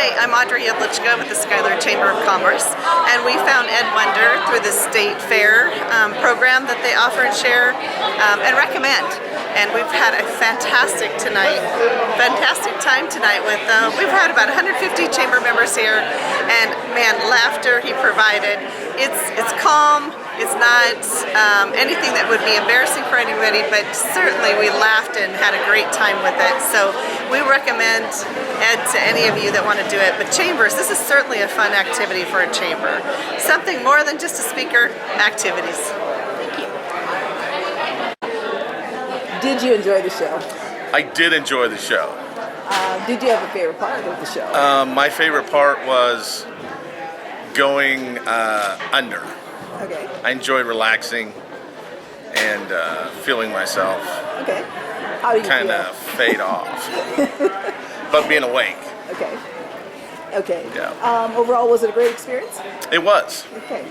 Hi, I'm Audrey Yedlichka with the Schuyler Chamber of Commerce, and we found Ed Wonder through the State Fair program that they offer and share and recommend. And we've had a fantastic time tonight with, we've had about 150 chamber members here, and man, laughter he provided. It's calm. It's not anything that would be embarrassing for anybody, but certainly we laughed and had a great time with it. So we recommend Ed to any of you that want to do it. But chambers, this is certainly a fun activity for a chamber. Something more than just a speaker, activities. Thank you. Did you enjoy the show? I did enjoy the show. Did you have a favorite part of the show? My favorite part was going under. Okay. I enjoyed relaxing and feeling myself Okay. How do you kind of fade off, but being awake. Okay. Okay. Yeah. Overall, was it a great experience? It was. Okay.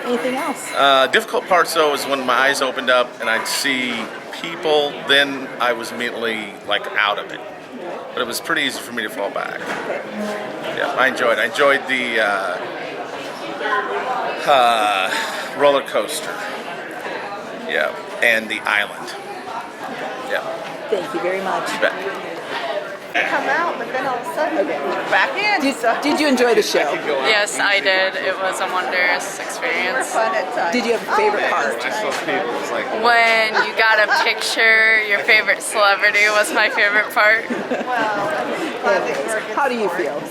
Anything else? Difficult parts though is when my eyes opened up and I'd see people, then I was immediately like out of it. Okay. But it was pretty easy for me to fall back. Okay. Yeah, I enjoyed the roller coaster. Yeah, and the island. Yeah. Thank you very much. You bet. Come out, but then all of a sudden we're back in. Did you enjoy the show? Yes, I did. It was a wondrous experience. Fun at times. Did you have a favorite part? When you got a picture, your favorite celebrity was my favorite part. How do you feel?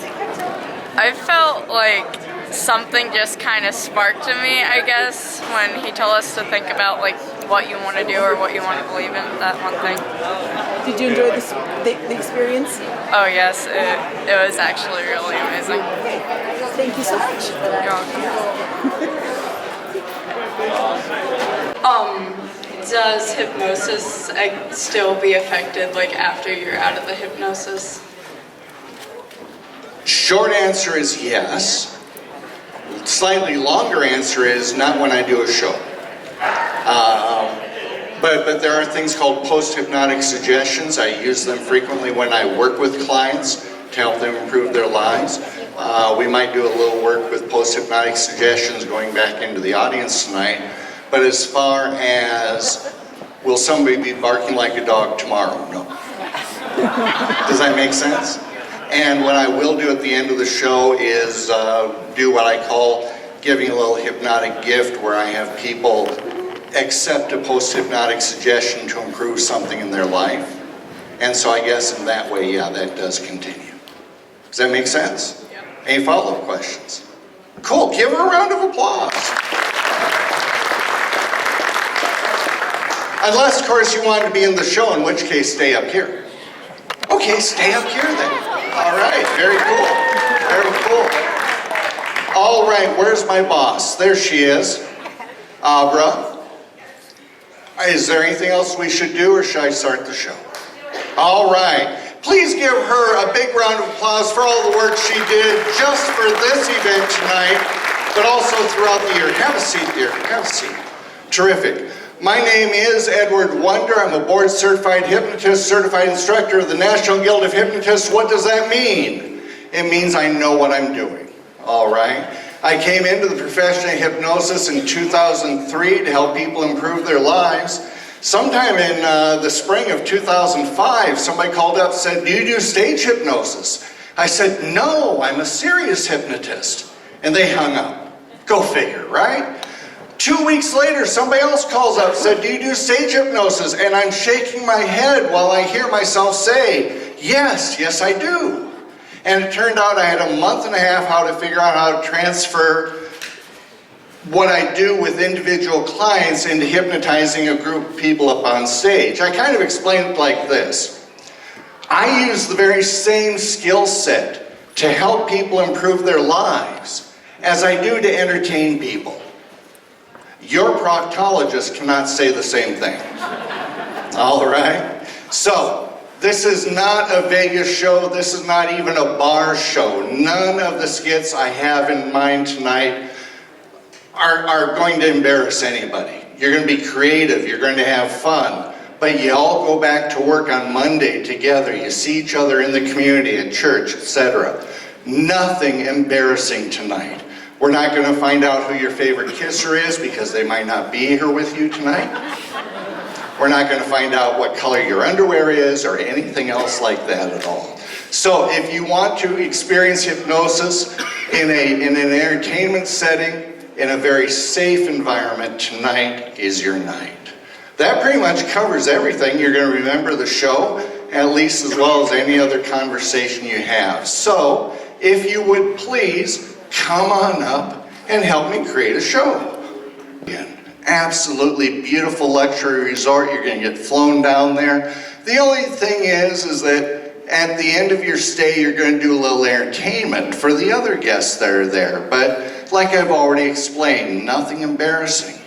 I felt like something just kind of sparked in me, I guess, when he told us to think about like what you want to do or what you want to believe in, that one thing. Did you enjoy the experience? Oh yes, it was actually really amazing. Thank you so much. You're welcome. Does hypnosis still be affected like after you're out of the hypnosis? Short answer is yes. Slightly longer answer is not when I do a show. But there are things called post-hypnotic suggestions. I use them frequently when I work with clients to help them improve their lives. We might do a little work with post-hypnotic suggestions going back into the audience tonight. But as far as will somebody be barking like a dog tomorrow? No. Does that make sense? And what I will do at the end of the show is do what I call giving a little hypnotic gift, where I have people accept a post-hypnotic suggestion to improve something in their life. And so I guess in that way, yeah, that does continue. Does that make sense? Yeah. Any follow-up questions? Cool, give her a round of applause. Unless, of course, you want to be in the show, in which case, stay up here. Okay, stay up here then. All right, very cool, very cool. All right, where's my boss? There she is, Abra. Is there anything else we should do, or should I start the show? All right, please give her a big round of applause for all the work she did just for this event tonight, but also throughout the year. Have a seat, dear, have a seat. Terrific. My name is Edward Wonder. I'm a board-certified hypnotist, certified instructor of the National Guild of Hypnotists. What does that mean? It means I know what I'm doing, all right? I came into the profession of hypnosis in 2003 to help people improve their lives. Sometime in the spring of 2005, somebody called up and said, "Do you do stage hypnosis?" I said, "No, I'm a serious hypnotist." And they hung up. Go figure, right? 2 weeks later, somebody else calls up and said, "Do you do stage hypnosis?" And I'm shaking my head while I hear myself say, yes, I do. And it turned out I had a month and a half how to figure out how to transfer what I do with individual clients into hypnotizing a group of people up on stage. I kind of explained it like this. I use the very same skill set to help people improve their lives as I do to entertain people. Your proctologist cannot say the same thing. All right? So, this is not a Vegas show. This is not even a bar show. None of the skits I have in mind tonight are going to embarrass anybody. You're going to be creative. You're going to have fun. But you all go back to work on Monday together. You see each other in the community, at church, etc. Nothing embarrassing tonight. We're not going to find out who your favorite kisser is because they might not be here with you tonight. We're not going to find out what color your underwear is or anything else like that at all. So if you want to experience hypnosis in an entertainment setting, in a very safe environment, tonight is your night. That pretty much covers everything. You're going to remember the show at least as well as any other conversation you have. So if you would please come on up and help me create a show. Absolutely beautiful luxury resort. You're going to get flown down there. The only thing is that at the end of your stay, you're going to do a little entertainment for the other guests that are there. But like I've already explained, nothing embarrassing.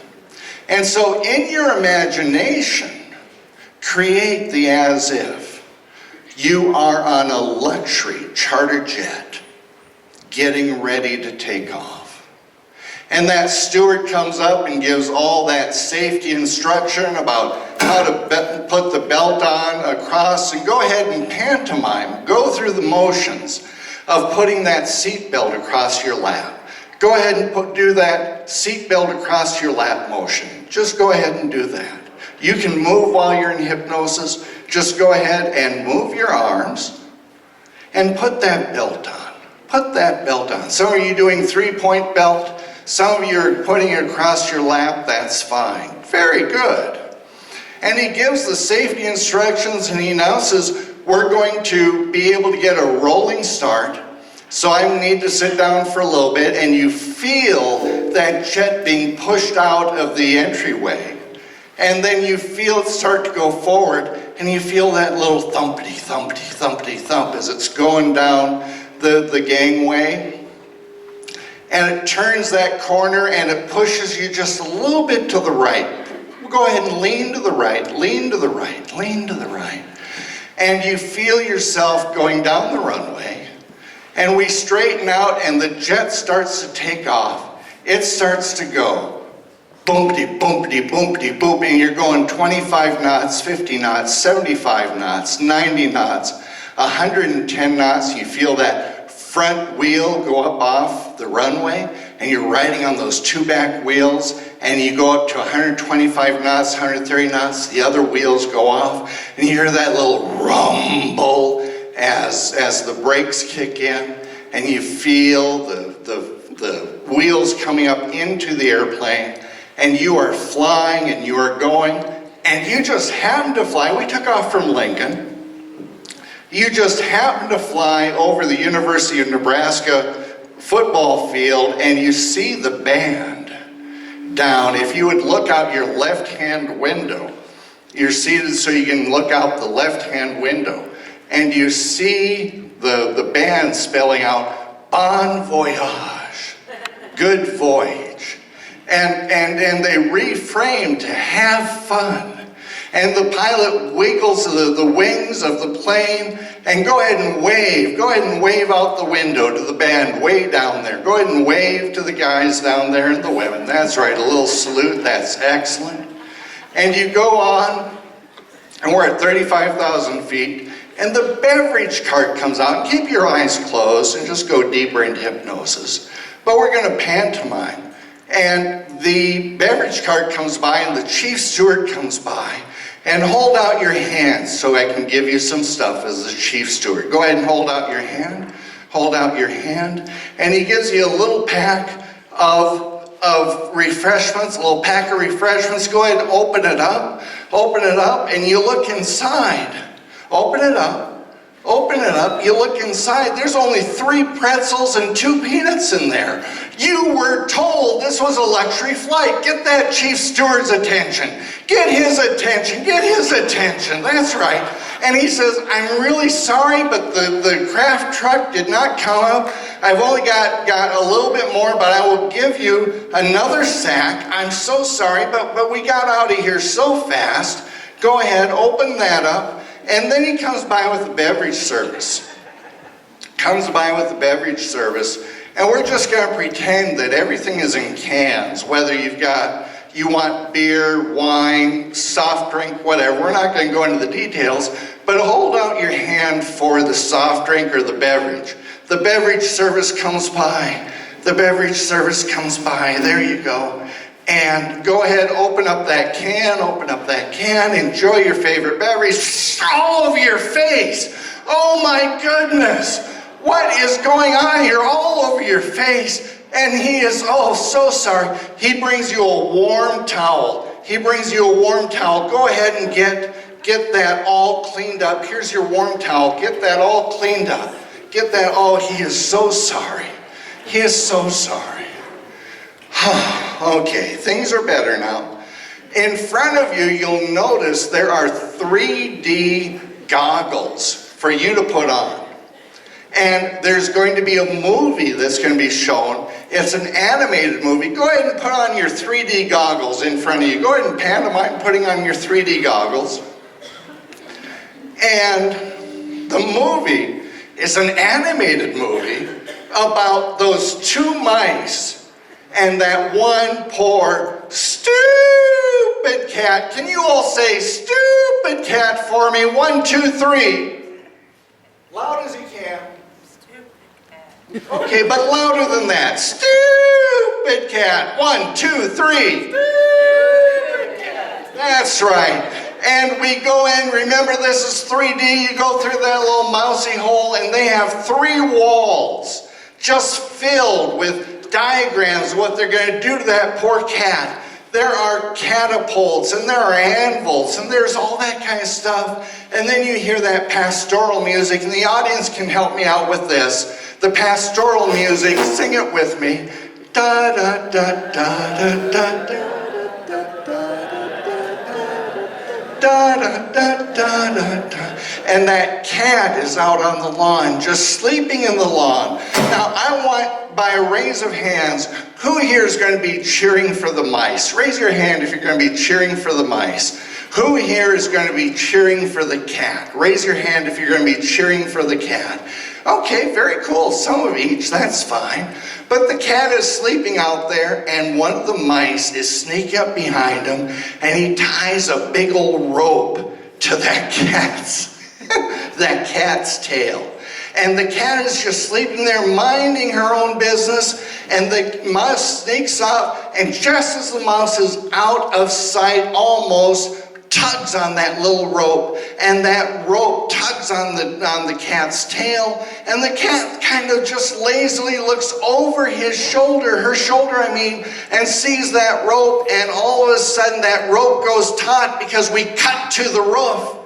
And so in your imagination, create the as if. You are on a luxury charter jet getting ready to take off. And that steward comes up and gives all that safety instruction about how to put the belt on across, and go ahead and pantomime, go through the motions of putting that seat belt across your lap. Go ahead and do that seat belt across your lap motion. Just go ahead and do that. You can move while you're in hypnosis. Just go ahead and move your arms and put that belt on. Put that belt on. Some of you doing 3-point belt. Some of you are putting it across your lap. That's fine. Very good. And he gives the safety instructions and he announces we're going to be able to get a rolling start. So I need to sit down for a little bit, and you feel that jet being pushed out of the entryway. And then you feel it start to go forward, and you feel that little thumpity, thumpity, thumpity, thump as it's going down the gangway. And it turns that corner, and it pushes you just a little bit to the right. Go ahead and lean to the right, lean to the right, lean to the right. And you feel yourself going down the runway. And we straighten out, and the jet starts to take off. It starts to go. Boomity, boomity, boomity, boom, and you're going 25 knots, 50 knots, 75 knots, 90 knots, 110 knots. You feel that front wheel go up off the runway, and you're riding on those two back wheels, and you go up to 125 knots, 130 knots, the other wheels go off, and you hear that little rumble as the brakes kick in, and you feel the wheels coming up into the airplane, and you are flying and you are going, and you just happen to fly. We took off from Lincoln. You just happen to fly over the University of Nebraska football field, and you see the band down. If you would look out your left-hand window, you're seated so you can look out the left-hand window, and you see the band spelling out, Bon Voyage, good voyage. And they reframe to have fun. And the pilot wiggles the wings of the plane, and go ahead and wave. Go ahead and wave out the window to the band way down there. Go ahead and wave to the guys down there and the women. That's right, a little salute, that's excellent. And you go on, and we're at 35,000 feet, and the beverage cart comes out. Keep your eyes closed and just go deeper into hypnosis. But we're going to pantomime. And the beverage cart comes by, and the chief steward comes by. And hold out your hands so I can give you some stuff as the chief steward. Go ahead and hold out your hand. Hold out your hand. And he gives you a little pack of refreshments, a little pack of refreshments. Go ahead and open it up. Open it up, and you look inside. Open it up. Open it up. You look inside. There's only 3 pretzels and 2 peanuts in there. You were told this was a luxury flight. Get that chief steward's attention. Get his attention. Get his attention. That's right. And he says, I'm really sorry, but the craft truck did not come up. I've only got a little bit more, but I will give you another sack. I'm so sorry, but we got out of here so fast. Go ahead, open that up. And then he comes by with the beverage service. Comes by with the beverage service. And we're just going to pretend that everything is in cans, whether you want beer, wine, soft drink, whatever. We're not going to go into the details, But hold out your hand for the soft drink or the beverage. The beverage service comes by. The beverage service comes by. There you go. And go ahead, open up that can, enjoy your favorite beverage, all over your face. Oh my goodness, what is going on here? All over your face. And he is, oh, so sorry. He brings you a warm towel. Go ahead and get that all cleaned up. Here's your warm towel. Get that all cleaned up. He is so sorry. Okay, things are better now. In front of you, you'll notice there are 3D goggles for you to put on. And there's going to be a movie that's going to be shown. It's an animated movie. Go ahead and put on your 3D goggles in front of you. Go ahead and pantomime putting on your 3D goggles. And the movie is an animated movie about those two mice and that one poor stupid cat. Can you all say stupid cat for me? 1, 2, 3. Loud as you can. Okay, but louder than that. Stupid cat. 1, 2, 3. Stupid cat. That's right. And we go in, remember this is 3D, you go through that little mousy hole and they have 3 walls just filled with diagrams of what they're going to do to that poor cat. There are catapults and there are anvils and there's all that kind of stuff. And then you hear that pastoral music, and the audience can help me out with this. The pastoral music, sing it with me. Da da da da da da da. Da, da, da, da, da, da. And that cat is out on the lawn, just sleeping in the lawn. Now, I want, by a raise of hands, who here is going to be cheering for the mice? Raise your hand if you're going to be cheering for the mice. Who here is going to be cheering for the cat? Raise your hand if you're going to be cheering for the cat. Okay, very cool. Some of each, that's fine. But the cat is sleeping out there, and one of the mice is sneaking up behind him, and he ties a big old rope to that cat's tail. And the cat is just sleeping there, minding her own business, and the mouse sneaks up, and just as the mouse is out of sight almost, tugs on that little rope, and that rope tugs on the cat's tail, and the cat kind of just lazily looks over her shoulder, and sees that rope, and all of a sudden that rope goes taut because we cut to the roof,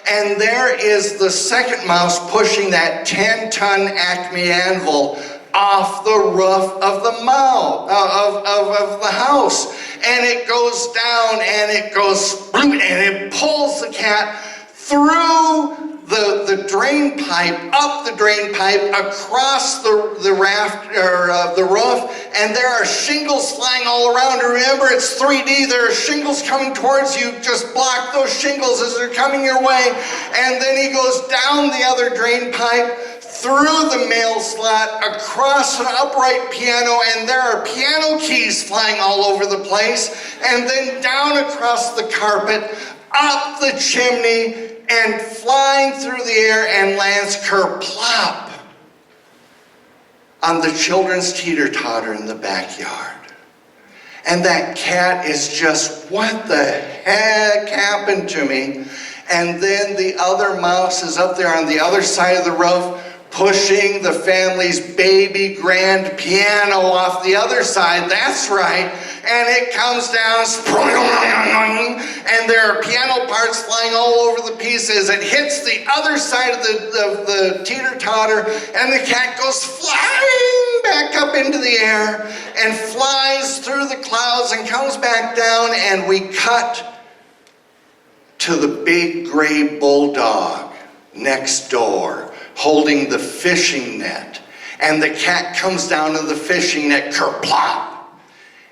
and there is the second mouse pushing that 10-ton Acme anvil off the roof of the of the house, and it goes down and it goes and it pulls the cat through the drain pipe, up the drain pipe, across the raft or the roof, and there are shingles flying all around. Remember, it's 3D. There are shingles coming towards you. Just block those shingles as they're coming your way, and then he goes down the other drain pipe, through the mail slot, across an upright piano, and there are piano keys flying all over the place, and then down across the carpet, up the chimney, and flying through the air, and lands kerplop on the children's teeter-totter in the backyard. And that cat is just, what the heck happened to me? And then the other mouse is up there on the other side of the roof, pushing the family's baby grand piano off the other side. That's right. And it comes down, and there are piano parts flying all over the pieces. It hits the other side of the teeter-totter, and the cat goes flying back up into the air and flies through the clouds and comes back down, and we cut to the big gray bulldog next door, holding the fishing net. And the cat comes down to the fishing net, kerplop.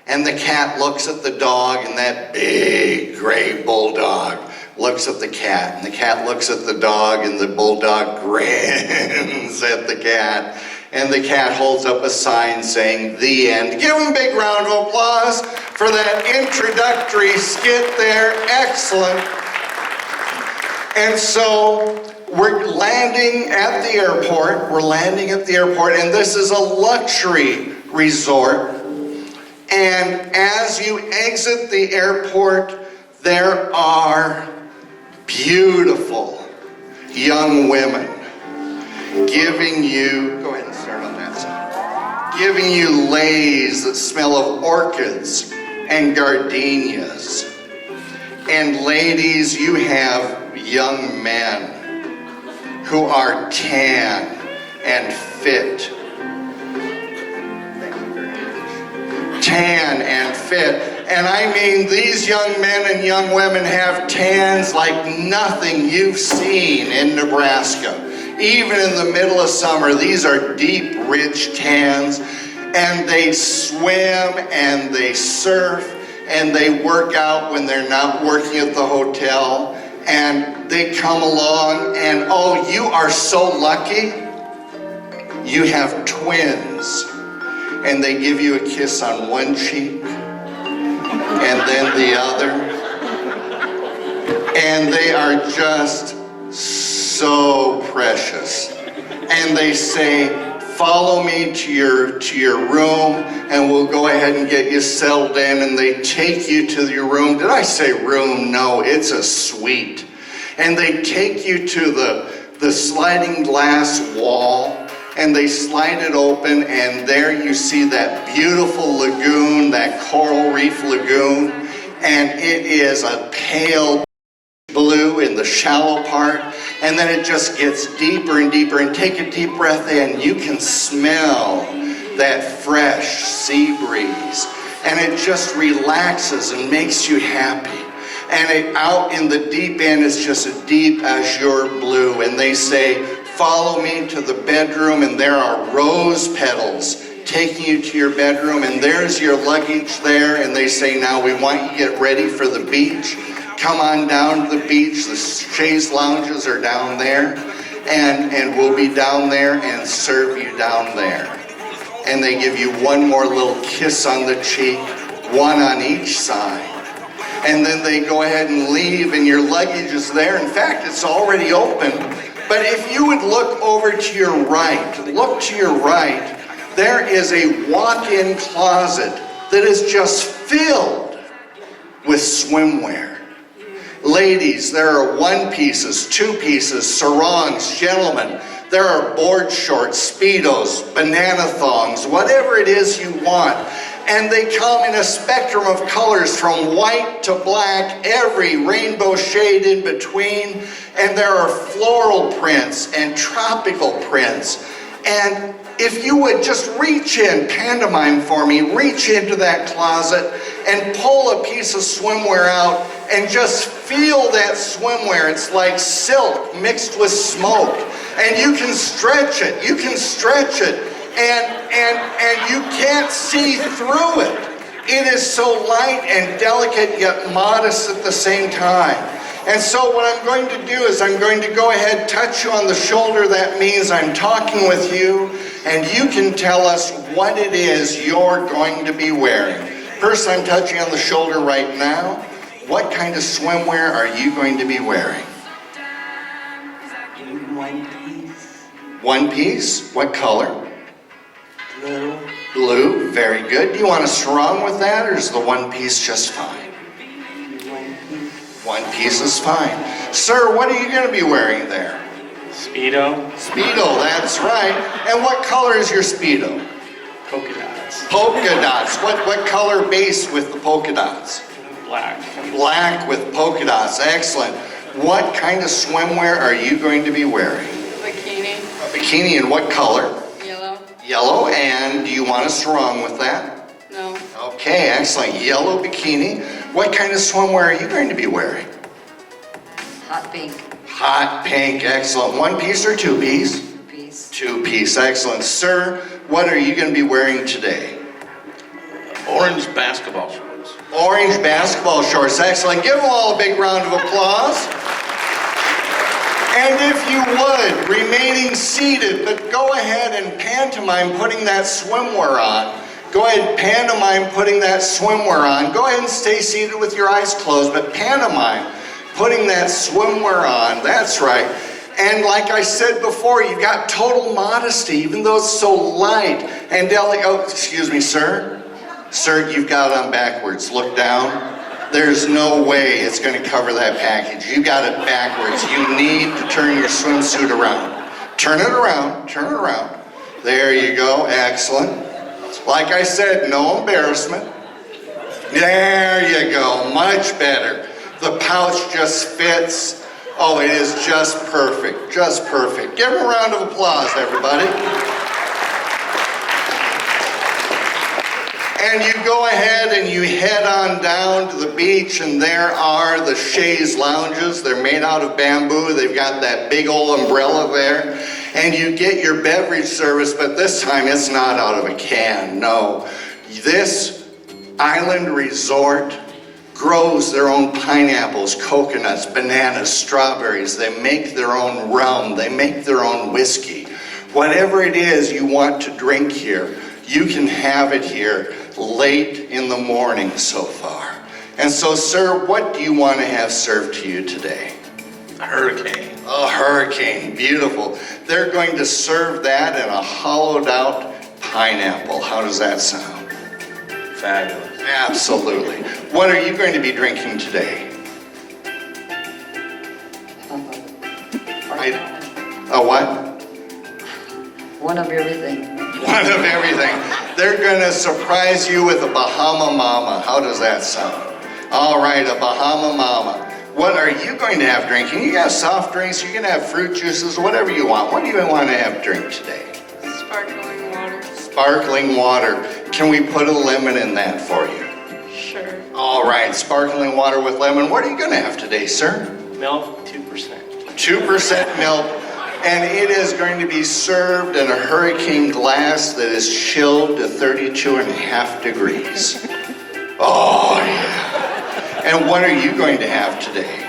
And the cat looks at the dog, and that big gray bulldog looks at the cat. And the cat looks at the dog, and the bulldog grins at the cat. And the cat holds up a sign saying, "The end." Give him a big round of applause for that introductory skit there. Excellent. And so we're landing at the airport. We're landing at the airport, and this is a luxury resort. And as you exit the airport, there are beautiful young women giving you, go ahead and start on that side, giving you leis that smell of orchids and gardenias. And ladies, you have young men who are tan and fit. Tan and fit. And I mean, these young men and young women have tans like nothing you've seen in Nebraska. Even in the middle of summer, these are deep, rich tans. And they swim and they surf and they work out when they're not working at the hotel. And they come along and, oh, you are so lucky. You have twins. And they give you a kiss on one cheek and then the other. And they are just so precious. And they say, follow me to your room and we'll go ahead and get you settled in. And they take you to your room. Did I say room? No, it's a suite. And they take you to the sliding glass wall. And they slide it open, and there you see that beautiful lagoon, that coral reef lagoon, and it is a pale blue in the shallow part, and then it just gets deeper and deeper, and take a deep breath in. You can smell that fresh sea breeze, and it just relaxes and makes you happy. And it, out in the deep end is just a deep azure blue, and they say, follow me to the bedroom, and there are rose petals taking you to your bedroom, and there's your luggage there, and they say, now we want you to get ready for the beach. Come on down to the beach. The chaise lounges are down there, and we'll be down there and serve you down there. And they give you one more little kiss on the cheek, one on each side. And then they go ahead and leave, and your luggage is there. In fact, it's already open. But if you would look over to your right, there is a walk-in closet that is just filled with swimwear. Ladies, there are one-pieces, two-pieces, sarongs, gentlemen. There are board shorts, Speedos, banana thongs, whatever it is you want. And they come in a spectrum of colors from white to black, every rainbow shade in between. And there are floral prints and tropical prints. And if you would just reach in, pantomime for me, reach into that closet and pull a piece of swimwear out and just feel that swimwear. It's like silk mixed with smoke. And you can stretch it, and you can't see through it. It is so light and delicate yet modest at the same time. And so what I'm going to do is I'm going to go ahead, touch you on the shoulder. That means I'm talking with you, and you can tell us what it is you're going to be wearing. First, I'm touching on the shoulder right now. What kind of swimwear are you going to be wearing? One piece. One piece? What color? Blue. Blue, very good. Do you want a sarong with that, or is the one piece just fine? One piece. One piece is fine. Sir, what are you going to be wearing there? Speedo. Speedo, that's right. And what color is your Speedo? Polka dots. Polka dots. What color base with the polka dots? Black. Black with polka dots. Excellent. What kind of swimwear are you going to be wearing? Bikini. A bikini in what color? Yellow. Yellow. And do you want a sarong with that? No. Okay, excellent. Yellow bikini. What kind of swimwear are you going to be wearing? Hot pink. Hot pink. Excellent. One piece or two piece? Piece. Two piece. Excellent. Sir, what are you going to be wearing today? Orange basketball shorts. Orange basketball shorts. Excellent. Give them all a big round of applause. And if you would, remaining seated, but go ahead and pantomime putting that swimwear on. Go ahead and pantomime putting that swimwear on. Go ahead and stay seated with your eyes closed, but pantomime putting that swimwear on, that's right. And like I said before, you've got total modesty, even though it's so light and delicate. Oh, excuse me, sir. Sir, you've got it on backwards. Look down. There's no way it's going to cover that package. You got it backwards. You need to turn your swimsuit around. Turn it around. Turn it around. There you go. Excellent. Like I said, no embarrassment. There you go. Much better. The pouch just fits. Oh, it is just perfect. Just perfect. Give him a round of applause, everybody. And you go ahead and you head on down to the beach, and there are the chaise lounges. They're made out of bamboo. They've got that big old umbrella there. And you get your beverage service, but this time it's not out of a can. No. This island resort grows their own pineapples, coconuts, bananas, strawberries. They make their own rum. They make their own whiskey. Whatever it is you want to drink here, you can have it here late in the morning so far. And so, sir, what do you want to have served to you today? A hurricane. A hurricane, beautiful. They're going to serve that in a hollowed out pineapple. How does that sound? Fabulous. Absolutely. What are you going to be drinking today? A what? One of everything. One of everything. They're going to surprise you with a Bahama Mama. How does that sound? All right, a Bahama Mama. What are you going to have drinking? You got soft drinks, you can have fruit juices, whatever you want. What do you want to have drink today? Sparkling water. Sparkling water. Can we put a lemon in that for you? Sure. All right, sparkling water with lemon. What are you going to have today, sir? Milk, 2%. 2% milk. And it is going to be served in a hurricane glass that is chilled to 32.5 degrees. Oh, yeah. And what are you going to have today?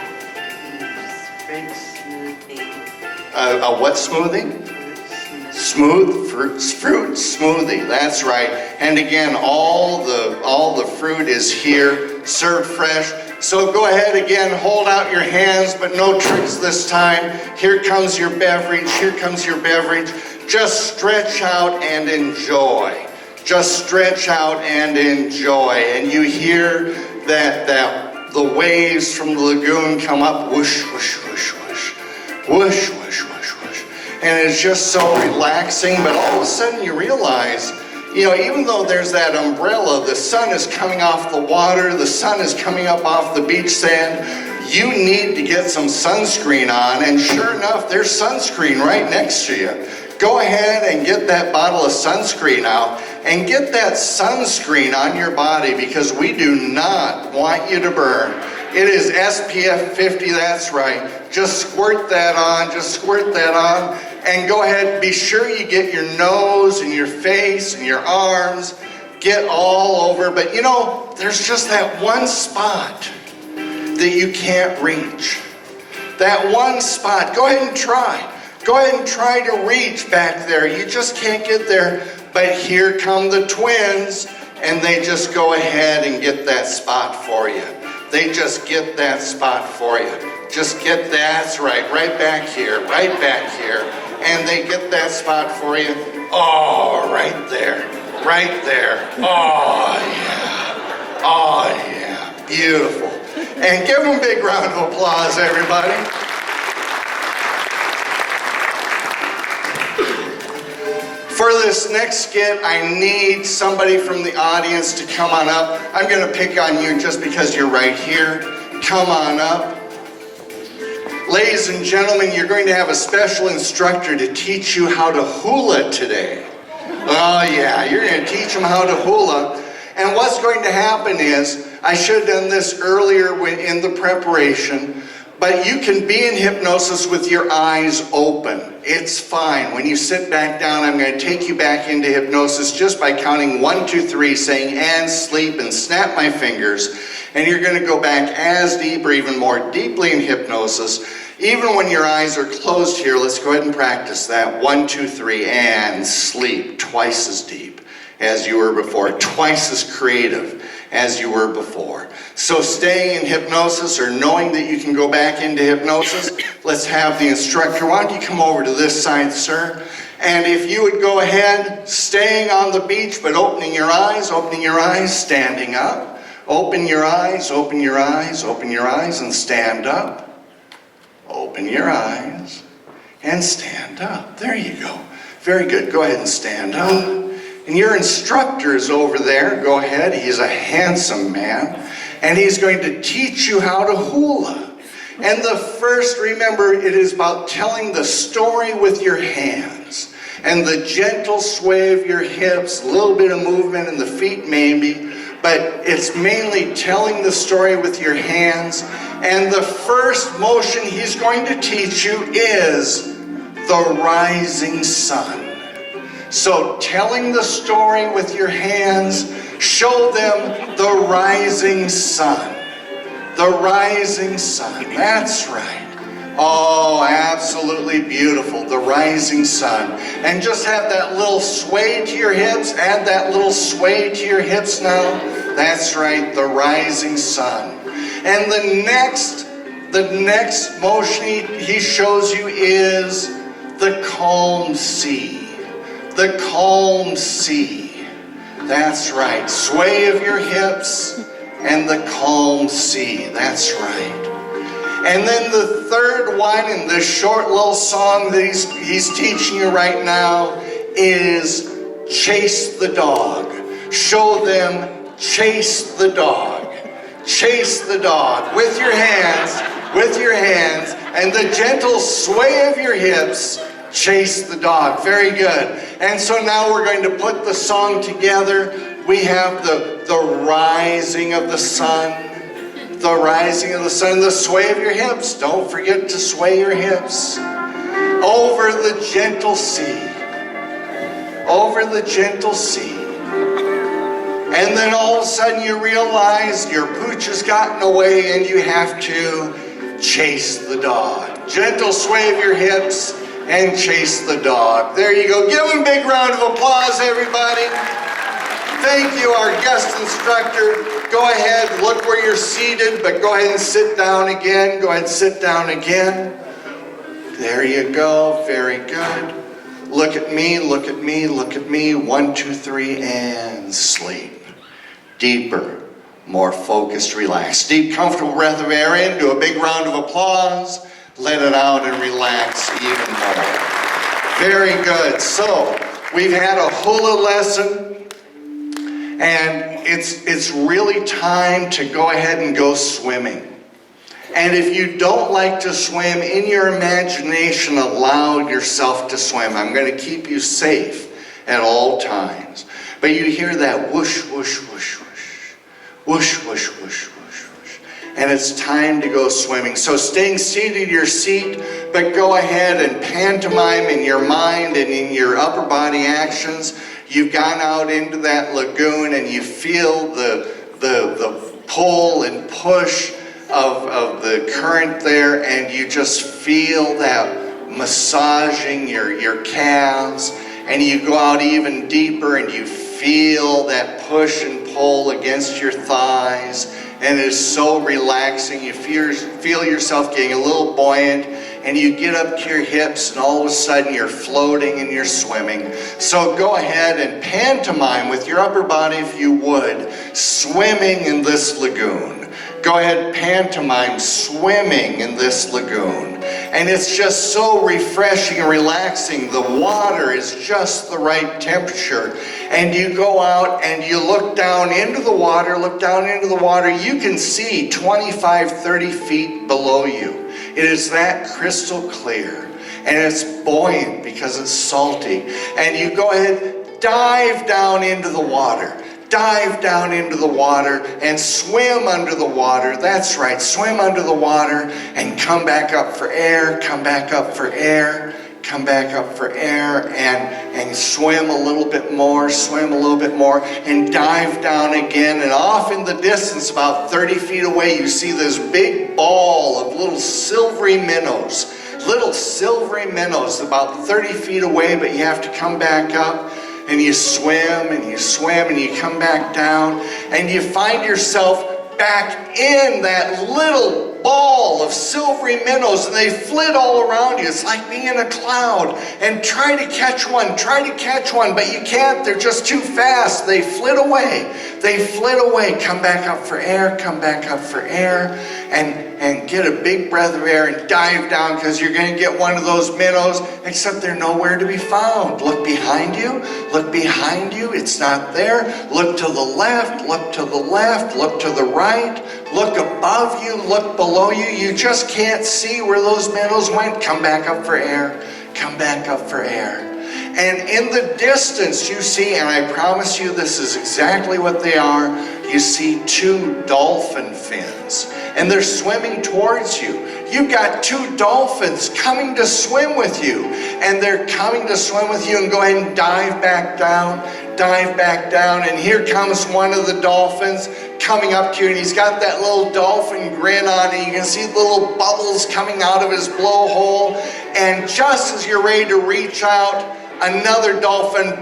Fruit smoothie. A what smoothie? Smooth fruit smoothie. That's right. And again, all the fruit is here, served fresh. So go ahead again, hold out your hands, but no tricks this time. Here comes your beverage. Here comes your beverage. Just stretch out and enjoy. Just stretch out and enjoy. And you hear that the waves from the lagoon come up, whoosh, whoosh, whoosh, whoosh, whoosh, whoosh, whoosh, whoosh. And it's just so relaxing, but all of a sudden you realize, even though there's that umbrella, the sun is coming off the water, the sun is coming up off the beach sand, you need to get some sunscreen on, and sure enough, there's sunscreen right next to you. Go ahead and get that bottle of sunscreen out and get that sunscreen on your body, because we do not want you to burn. It is SPF 50, that's right. Just squirt that on, and go ahead, be sure you get your nose and your face and your arms, get all over. But there's just that one spot that you can't reach. That one spot. Go ahead and try. Go ahead and try to reach back there. You just can't get there. But here come the twins, and they just go ahead and get that spot for you. They just get that spot for you. Just get that's right back here, and they get that spot for you. Oh, right there. Oh yeah, beautiful. And give them a big round of applause, everybody. For this next skit, I need somebody from the audience to come on up. I'm going to pick on you just because you're right here. Come on up. Ladies and gentlemen, you're going to have a special instructor to teach you how to hula today. Oh yeah, you're going to teach them how to hula. And what's going to happen is, I should have done this earlier in the preparation, but you can be in hypnosis with your eyes open. It's fine. When you sit back down, I'm going to take you back into hypnosis just by counting 1, 2, 3, saying, and sleep, and snap my fingers. And you're going to go back as deep or even more deeply in hypnosis. Even when your eyes are closed here, let's go ahead and practice that. 1, 2, 3, and sleep. Twice as deep as you were before. Twice as creative as you were before. So staying in hypnosis or knowing that you can go back into hypnosis, let's have the instructor. Why don't you come over to this side, sir? And if you would go ahead, staying on the beach, but opening your eyes, standing up. Open your eyes, open your eyes, open your eyes, and stand up. Open your eyes and stand up. There you go. Very good. Go ahead and stand up. And your instructor is over there. Go ahead. He's a handsome man. And he's going to teach you how to hula. And the first, remember, it is about telling the story with your hands. And the gentle sway of your hips, a little bit of movement in the feet maybe. But it's mainly telling the story with your hands. And the first motion he's going to teach you is the rising sun. So telling the story with your hands, show them the rising sun. The rising sun, that's right. Oh, absolutely beautiful, the rising sun. And just have that little sway to your hips, add that little sway to your hips now. That's right, the rising sun. And the next motion he shows you is the calm sea. The calm sea. That's right. Sway of your hips and the calm sea. That's right. And then the third one in this short little song that he's teaching you right now is chase the dog. Show them chase the dog. Chase the dog with your hands, and the gentle sway of your hips. Chase the dog. Very good. And so now we're going to put the song together. We have the rising of the sun. The rising of the sun. The sway of your hips. Don't forget to sway your hips. Over the gentle sea. Over the gentle sea. And then all of a sudden you realize your pooch has gotten away and you have to chase the dog. Gentle sway of your hips. And chase the dog. There you go. Give him a big round of applause, everybody. Thank you, our guest instructor. Go ahead, look where you're seated, but go ahead and sit down again. Go ahead and sit down again. There you go. Very good. Look at me, look at me, look at me. 1, 2, 3, and sleep. Deeper, more focused, relaxed. Deep, comfortable breath of air in. Do a big round of applause. Let it out and relax even more. Very good. So we've had a hula lesson, and it's really time to go ahead and go swimming. And if you don't like to swim, in your imagination, allow yourself to swim. I'm going to keep you safe at all times. But you hear that whoosh, whoosh, whoosh, whoosh, whoosh, whoosh, whoosh, whoosh. And it's time to go swimming. So staying seated in your seat, but go ahead and pantomime in your mind and in your upper body actions. You've gone out into that lagoon and you feel the pull and push of the current there, and you just feel that massaging your calves, and you go out even deeper and you feel that push and pull against your thighs. And it is so relaxing. You feel yourself getting a little buoyant, and you get up to your hips, and all of a sudden you're floating and you're swimming. So go ahead and pantomime with your upper body, if you would, swimming in this lagoon. Go ahead, pantomime swimming in this lagoon. And it's just so refreshing and relaxing. The water is just the right temperature. And you go out and you look down into the water, you can see 25, 30 feet below you. It is that crystal clear. And it's buoyant because it's salty. And you go ahead, dive down into the water. Dive down into the water and swim under the water. That's right, swim under the water and come back up for air, come back up for air, come back up for air, and swim a little bit more, and dive down again. And off in the distance, about 30 feet away, you see this big ball of little silvery minnows about 30 feet away, but you have to come back up. and you swim and you swim and you come back down and you find yourself back in that little ball of silvery minnows, and they flit all around you. It's like being in a cloud. And try to catch one, but you can't. They're just too fast. They flit away. They flit away. Come back up for air, come back up for air, and get a big breath of air and dive down, because you're going to get one of those minnows, except they're nowhere to be found. Look behind you. Look behind you. It's not there. Look to the left. Look to the left. Look to the right. Look above you. Look below you. You just can't see where those minnows went. Come back up for air. Come back up for air. And in the distance you see, and I promise you this is exactly what they are, you see 2 dolphin fins. And they're swimming towards you. You've got 2 dolphins coming to swim with you. And they're coming to swim with you, and go ahead and dive back down. Dive back down. And here comes one of the dolphins coming up to you, and he's got that little dolphin grin on, and you can see the little bubbles coming out of his blowhole. And just as you're ready to reach out, another dolphin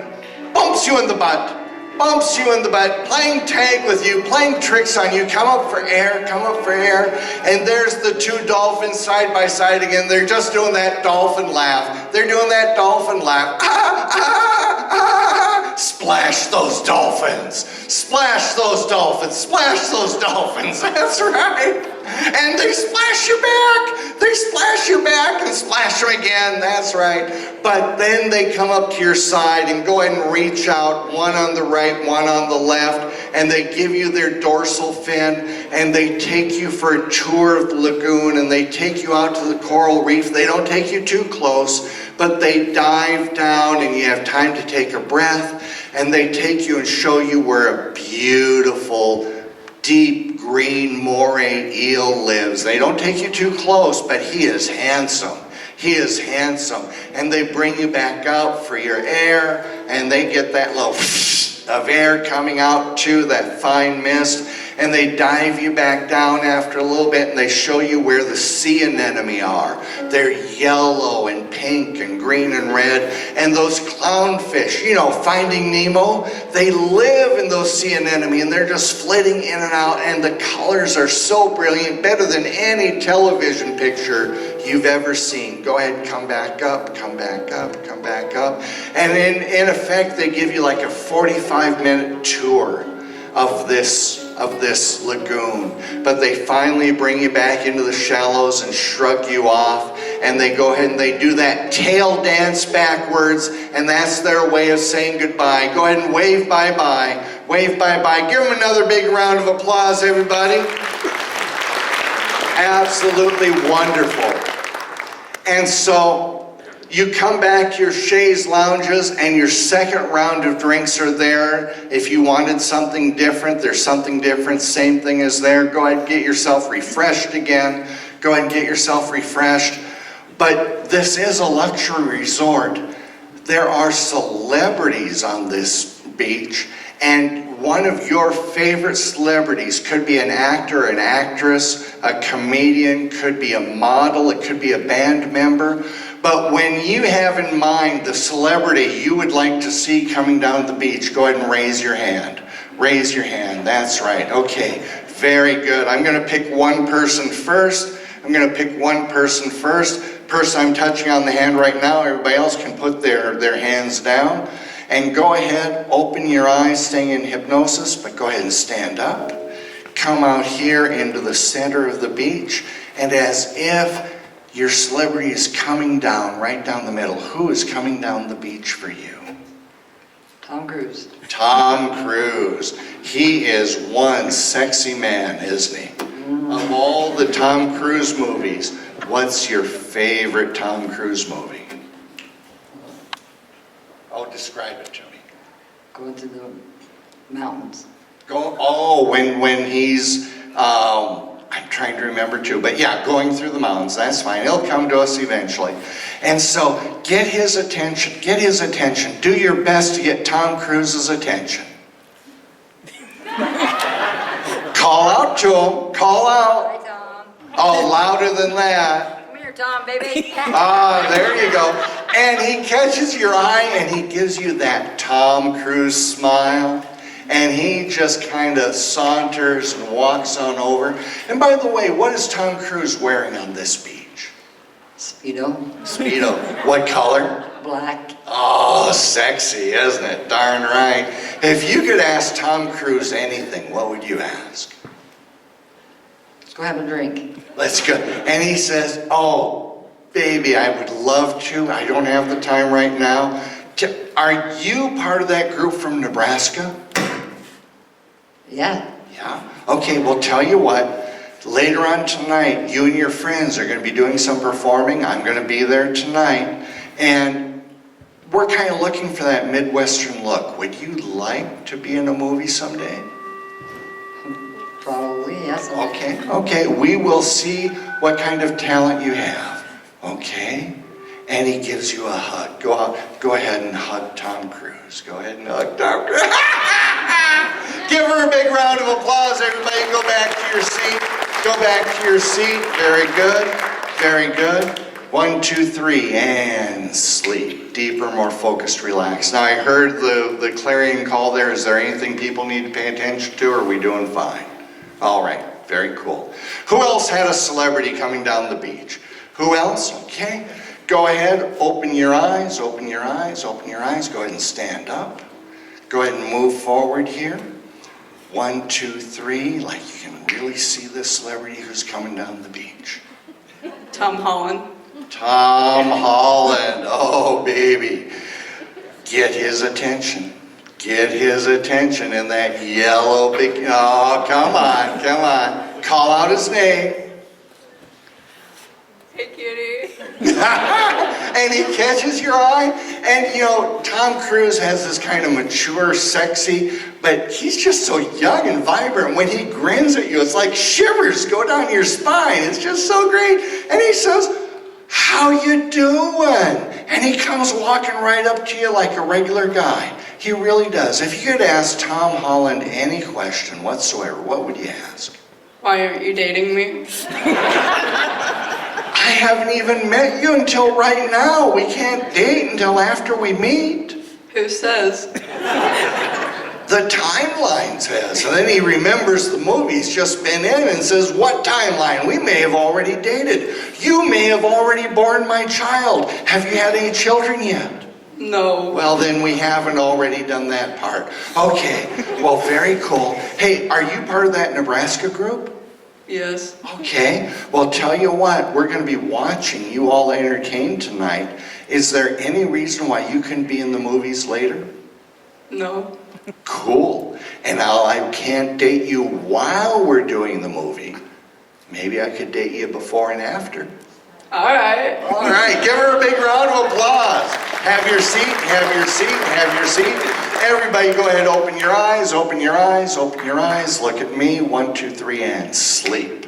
bumps you in the butt. Bumps you in the butt, playing tag with you, playing tricks on you. Come up for air, come up for air. And there's the 2 dolphins side by side again. They're just doing that dolphin laugh. They're doing that dolphin laugh. Ah, ah, ah. Splash those dolphins. Splash those dolphins. Splash those dolphins. That's right. And they splash you back. They splash you back and splash them again. That's right. But then they come up to your side and go ahead and reach out, one on the right, one on the left, and they give you their dorsal fin, and they take you for a tour of the lagoon, and they take you out to the coral reef. They don't take you too close, but they dive down, and you have time to take a breath, and they take you and show you where a beautiful, deep green moray eel lives. They don't take you too close, but he is handsome. He is handsome. And they bring you back out for your air, and they get that little of air coming out too, that fine mist, and they dive you back down after a little bit, and they show you where the sea anemone are. They're yellow and pink and green and red, and those clownfish, you know, Finding Nemo, they live in those sea anemone, and they're just flitting in and out, and the colors are so brilliant, better than any television picture you've ever seen. Go ahead and come back up, come back up, come back up. And in effect, they give you like a 45-minute tour of this lagoon. But they finally bring you back into the shallows and shrug you off. And they go ahead and they do that tail dance backwards. And that's their way of saying goodbye. Go ahead and wave bye-bye. Wave bye-bye. Give them another big round of applause, everybody. Absolutely wonderful. And so you come back to your chaise lounges, and your second round of drinks are there. If you wanted something different, there's something different. Same thing is there. Go ahead and get yourself refreshed again. Go ahead and get yourself refreshed. But this is a luxury resort. There are celebrities on this beach, and one of your favorite celebrities could be an actor, an actress, a comedian, could be a model, it could be a band member. But when you have in mind the celebrity you would like to see coming down the beach, go ahead and raise your hand. Raise your hand. That's right. Okay. Very good. I'm going to pick one person first. Person I'm touching on the hand right now, everybody else can put their hands down. And go ahead, open your eyes, staying in hypnosis, but go ahead and stand up. Come out here into the center of the beach, and as if your celebrity is coming down, right down the middle. Who is coming down the beach for you? Tom Cruise. Tom Cruise. He is one sexy man, isn't he? Of all the Tom Cruise movies, what's your favorite Tom Cruise movie? Oh, describe it to me. Going to the mountains. When he's, I'm trying to remember too, but yeah, going through the mountains, that's fine. He'll come to us eventually. And so get his attention. Do your best to get Tom Cruise's attention. Call out to him, call out. Hi, Tom. Oh, louder than that. Come here, Tom, baby. Ah, there you go. And he catches your eye and he gives you that Tom Cruise smile. And he just kind of saunters and walks on over. And by the way, what is Tom Cruise wearing on this beach? Speedo, Speedo. What color? black. Oh, sexy, isn't it? Darn right. If you could ask Tom Cruise anything, what would you ask? Let's go have a drink. Let's go. And he says, oh, baby, I would love to. I don't have the time right now. Are you part of that group from Nebraska? Yeah. Yeah? Okay, well, tell you what. Later on tonight, you and your friends are going to be doing some performing. I'm going to be there tonight. And we're kind of looking for that Midwestern look. Would you like to be in a movie someday? Probably, yes. Okay. We will see what kind of talent you have. Okay? And he gives you a hug. Go ahead and hug Tom Cruise. Go ahead and hug Tom Cruise. Give her a big round of applause, everybody. Go back to your seat. Go back to your seat. Very good. Very good. 1, 2, 3, and sleep. Deeper, more focused, relaxed. Now I heard the clarion call there. Is there anything people need to pay attention to, or are we doing fine? All right, very cool. Who else had a celebrity coming down the beach? Who else? Okay. Go ahead, open your eyes, open your eyes, open your eyes. Go ahead and stand up. Go ahead and move forward here. 1, 2, 3, like you can really see this celebrity who's coming down the beach. Tom Holland. Tom Holland, oh baby. Get his attention. Get his attention in that yellow big, oh, come on. Call out his name. Hey, cutie. And he catches your eye. And you know, Tom Cruise has this kind of mature, sexy, but he's just so young and vibrant. When he grins at you, it's like shivers go down your spine. It's just so great. And he says, how you doing? And he comes walking right up to you like a regular guy. He really does. If you could ask Tom Holland any question whatsoever, what would you ask? Why aren't you dating me? I haven't even met you until right now. We can't date until after we meet. Who says? The timeline says. And then he remembers the movie he's just been in and says, what timeline? We may have already dated. You may have already born my child. Have you had any children yet? No. Well, then we haven't already done that part. Okay, well, very cool. Hey, are you part of that Nebraska group? Yes. Okay, well, tell you what, we're going to be watching you all entertain tonight. Is there any reason why you can be in the movies later? No. Cool. And I can't date you while we're doing the movie. Maybe I could date you before and after. All right. All right, give her a big round of applause. Have your seat, have your seat, have your seat. Everybody go ahead, open your eyes, open your eyes, open your eyes. Look at me, 1, 2, 3, and sleep.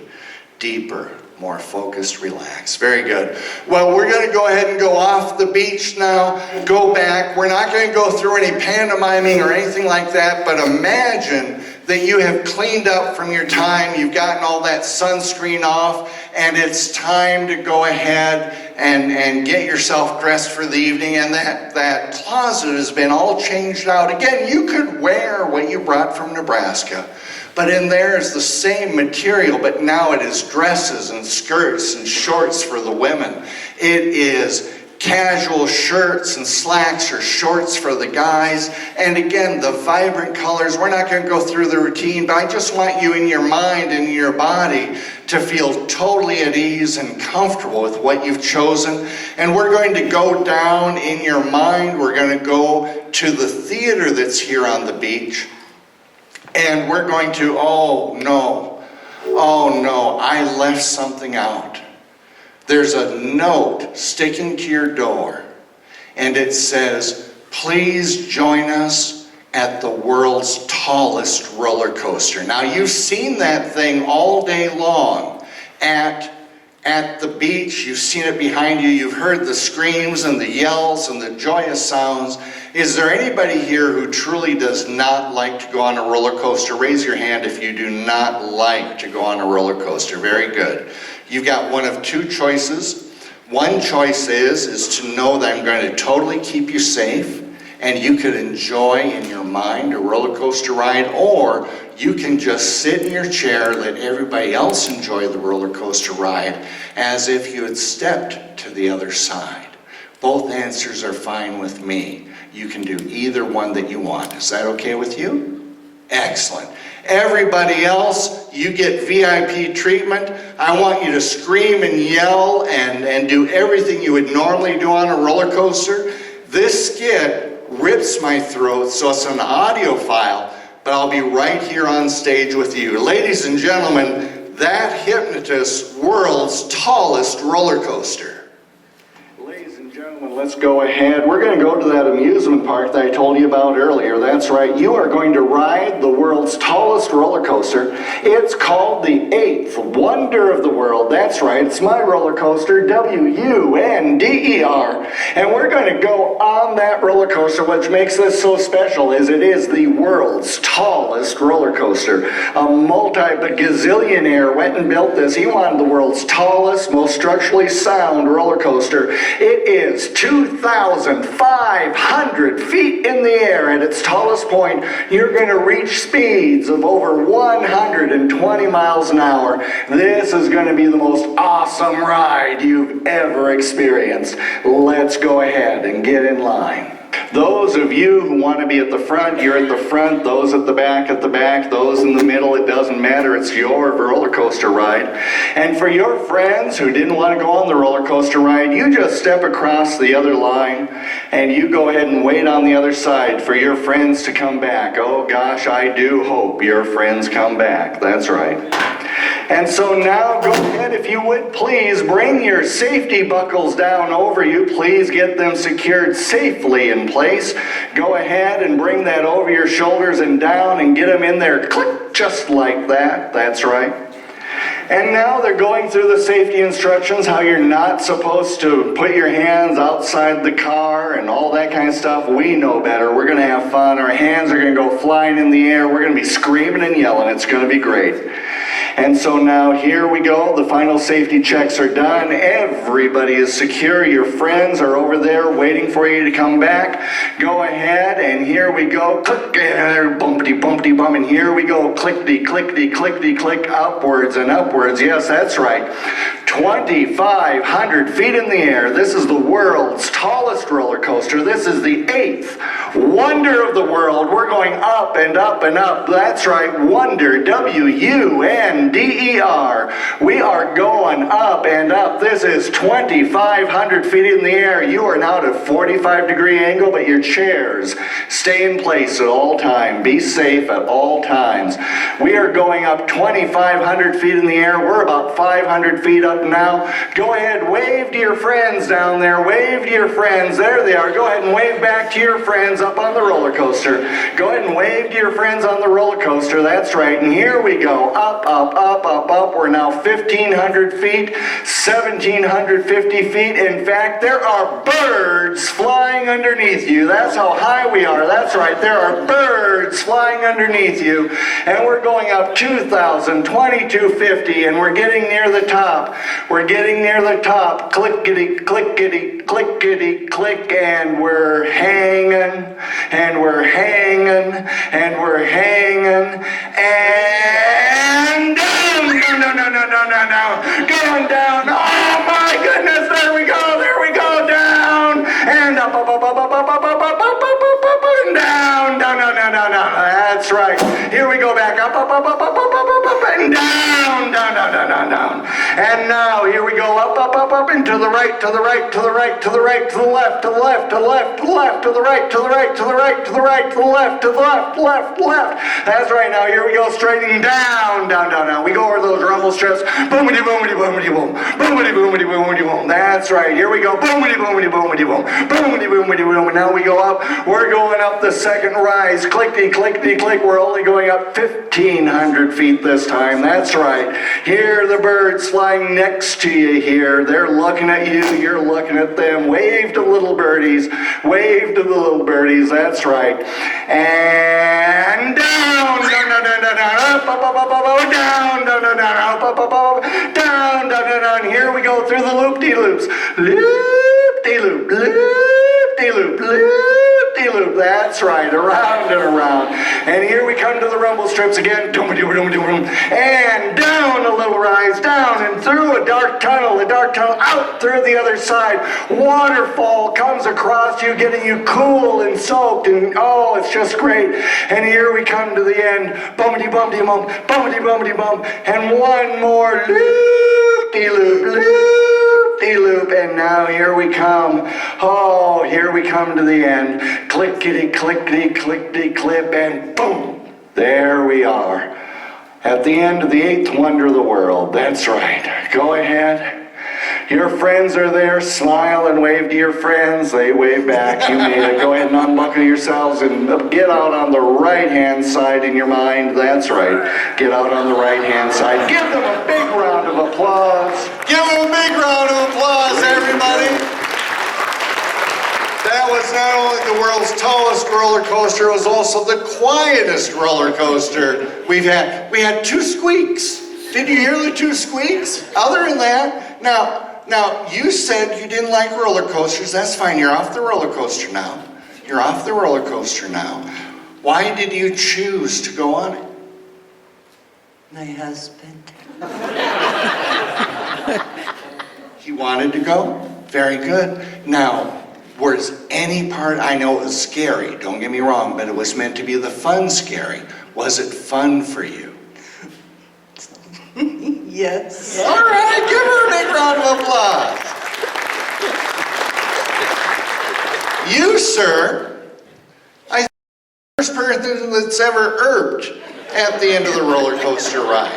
Deeper, more focused, relaxed. Very good. Well, we're going to go ahead and go off the beach now, go back. We're not going to go through any pantomiming or anything like that, but imagine that you have cleaned up from your time, you've gotten all that sunscreen off, and it's time to go ahead and get yourself dressed for the evening, and that closet has been all changed out. Again, you could wear what you brought from Nebraska, but in there is the same material, but now it is dresses and skirts and shorts for the women. It is casual shirts and slacks or shorts for the guys. And again, the vibrant colors, we're not going to go through the routine, but I just want you in your mind and in your body to feel totally at ease and comfortable with what you've chosen. And we're going to go down in your mind. We're going to go to the theater that's here on the beach. And we're going to, oh no, I left something out. There's a note sticking to your door, and it says, please join us at the world's tallest roller coaster. Now, you've seen that thing all day long at the beach. You've seen it behind you. You've heard the screams and the yells and the joyous sounds. Is there anybody here who truly does not like to go on a roller coaster? Raise your hand if you do not like to go on a roller coaster. Very good. You've got one of two choices. One choice is to know that I'm going to totally keep you safe and you could enjoy in your mind a roller coaster ride, or you can just sit in your chair, let everybody else enjoy the roller coaster ride as if you had stepped to the other side. Both answers are fine with me. You can do either one that you want. Is that okay with you? Excellent. Everybody else, you get VIP treatment. I want you to scream and yell and do everything you would normally do on a roller coaster. This skit rips my throat, so it's an audio file, but I'll be right here on stage with you. Ladies and gentlemen, that Hypnotist, world's tallest roller coaster. Ladies and gentlemen, let's go ahead. We're going to go to that amusement park that I told you about earlier. That's right. You are going to ride the world's tallest roller coaster. It's called the 8th Wonder of the World. That's right. It's my roller coaster, WUNDER. And we're going to go on that roller coaster. What makes this so special is it is the world's tallest roller coaster. A multi-gazillionaire went and built this. He wanted the world's tallest, most structurally sound roller coaster. It is 2,500 feet in the air. At its tallest point, you're going to reach speeds of over 120 miles an hour. This is going to be the most awesome ride you've ever experienced. Let's go ahead and get in line. Those of you who want to be at the front, you're at the front. Those at the back, those in the middle, it doesn't matter. It's your roller coaster ride. And for your friends who didn't want to go on the roller coaster ride, you just step across the other line and you go ahead and wait on the other side for your friends to come back. Oh gosh, I do hope your friends come back. That's right. And so now go ahead, if you would please bring your safety buckles down over you. Please get them secured safely in place. Go ahead and bring that over your shoulders and down and get them in there. Click, just like that. That's right. And now they're going through the safety instructions, how you're not supposed to put your hands outside the car and all that kind of stuff. We know better. We're going to have fun. Our hands are going to go flying in the air. We're going to be screaming and yelling. It's going to be great. And so now here we go. The final safety checks are done. Everybody is secure. Your friends are over there waiting for you to come back. Go ahead, and here we go. Click, bumpity, bumpity, bum. And here we go. Clickety, clickety, clickety, click, upwards and upwards. Yes, that's right. 2,500 feet in the air. This is the world's tallest roller coaster. This is the 8th Wonder of the World. We're going up and up and up. That's right. Wonder, WUNDER. We are going up and up. This is 2,500 feet in the air. You are now at a 45-degree angle, but your chairs stay in place at all times. Be safe at all times. We are going up 2,500 feet in the air. We're about 500 feet up now. Go ahead, wave to your friends down there. Wave to your friends. There they are. Go ahead and wave back to your friends up on the roller coaster. Go ahead and wave to your friends on the roller coaster. That's right. And here we go. Up, up, up, up, up. We're now 1,500 feet, 1,750 feet. In fact, there are birds flying underneath you. That's how high we are. That's right. There are birds flying underneath you. And we're going up 2,000, 2,250, and we're getting near the top. We're getting near the top. Clickety, clickety, clickety, click, and we're hanging, and we're hanging, and we're hanging, and down, going down. Oh my goodness, there we go, down, and up, up, up, up, up, up, up, up, up, up, up, up, and down. That's right. Here we go back, up, up, up, up, up, up, up, up, and down. And now here we go, up, up, up, up, and to the right, to the right, to the right, to the right, to the left, to the left, to the left, to the left, to the right, to the right, to the right, to the right, to the left, to the left, left. That's right. Now here we go, straightening down. We go over those rumble strips. Boomity, boomity, boomity, boom. Boomity, boomity, boomity, boom. That's right. Here we go. Boomity, boomity, boomity, boom. Boomity, boomity, boom. And now we go up. We're going up the second rise. Clickety, clickety, click. We're only going up 1,500 feet this time. That's right. Here are the birds flying next to you here. They're looking at you. You're looking at them. Wave to little birdies. Wave to the little birdies. That's right. And down. down, up, up, up, up, up, up, down, down, down, down, up, up, up, up, down, down, down, down. Here we go through the loop-de-loops. Loop-de-loop, loop-de-loop, loop-de-loop. That's right, around and around. And here we come to the rumble strips again. And down a little rise, down and through a dark tunnel, out through the other side. Waterfall comes across you, getting you cool and soaked, and oh, it's just great. And here we come to the end. Bumpity-bumpity-bump, bumpity-bumpity-bump, and one more loop-de-loop, loop-de-loop, and now here we come. Oh, here we come to the end. Clickety-clickety-clickety-clip, and boom, there we are. At the end of the 8th wonder of the world. That's right. Go ahead. Your friends are there. Smile and wave to your friends. They wave back. You made it. Go ahead and unbuckle yourselves and get out on the right-hand side in your mind. That's right. Get out on the right-hand side. Give them a big round of applause. Give them a big round of applause, everybody. That was not only the world's tallest roller coaster, it was also the quietest roller coaster we've had. We had 2 squeaks. Did you hear the 2 squeaks? Other than that, now you said you didn't like roller coasters. That's fine. You're off the roller coaster now. You're off the roller coaster now. Why did you choose to go on it? My husband. You wanted to go? Very good. Now, was any part, I know it was scary, don't get me wrong, but it was meant to be the fun scary. Was it fun for you? Yes. All right, give her a big round of applause. You, sir, I think the first person that's ever irked at the end of the roller coaster ride.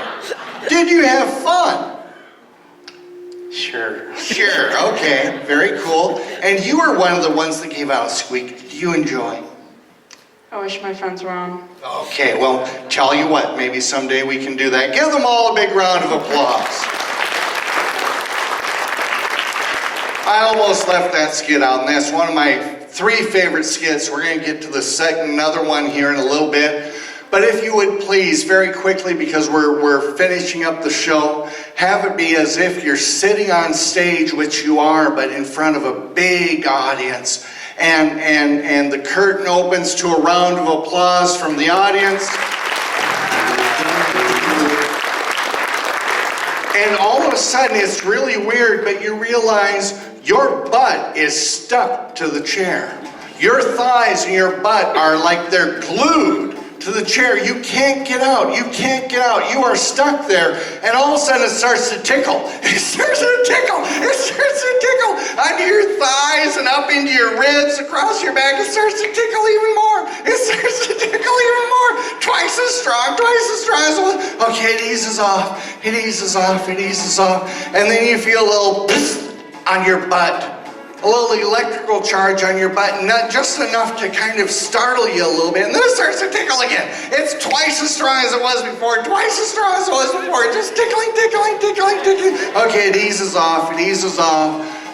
Did you have fun? Sure. Sure, okay, very cool. And you were one of the ones that gave out a squeak. Did you enjoy? I wish my friends were on. Okay, well, tell you what, maybe someday we can do that. Give them all a big round of applause. I almost left that skit out, and that's one of my 3 favorite skits. We're going to get to the another one here in a little bit. But if you would please, very quickly, because we're finishing up the show, have it be as if you're sitting on stage, which you are, but in front of a big audience. And the curtain opens to a round of applause from the audience. And all of a sudden, it's really weird, but you realize your butt is stuck to the chair. Your thighs and your butt are like they're glued to the chair. You can't get out. You can't get out. You are stuck there. And all of a sudden it starts to tickle. It starts to tickle. It starts to tickle under your thighs and up into your ribs, across your back. It starts to tickle even more. It starts to tickle even more. Twice as strong, twice as strong as it was. Okay, it eases off. It eases off. It eases off. And then you feel a little psst on your butt. A little electrical charge on your butt, not just enough to kind of startle you a little bit, and then it starts to tickle again. It's twice as strong as it was before, twice as strong as it was before, just tickling, tickling, tickling, tickling. Okay, it eases off,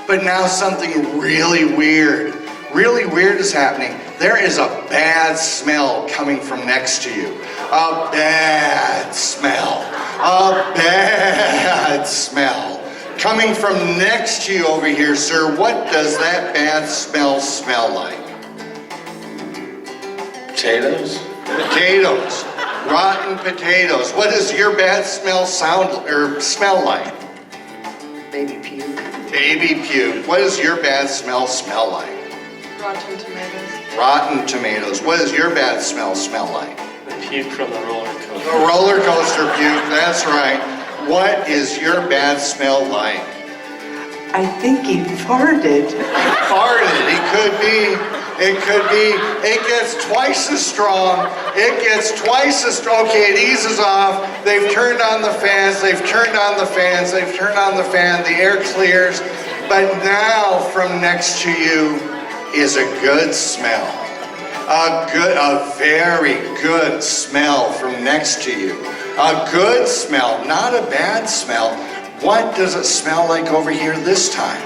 but now something really weird is happening. There is a bad smell coming from next to you. A bad smell. A bad smell. Coming from next to you over here, sir, what does that bad smell like? Potatoes? Potatoes. Rotten potatoes. What does your bad smell smell like? Baby puke. Baby puke. What does your bad smell like? Rotten tomatoes. Rotten tomatoes. What does your bad smell like? The puke from the roller coaster. The roller coaster puke, that's right. What is your bad smell like? I think he farted. Farted. It could be. It could be. It gets twice as strong. It gets twice as strong. Okay, it eases off. They've turned on the fans. They've turned on the fans. They've turned on the fan. The air clears. But now from next to you is a good smell. A very good smell from next to you. A good smell, not a bad smell. What does it smell like over here this time?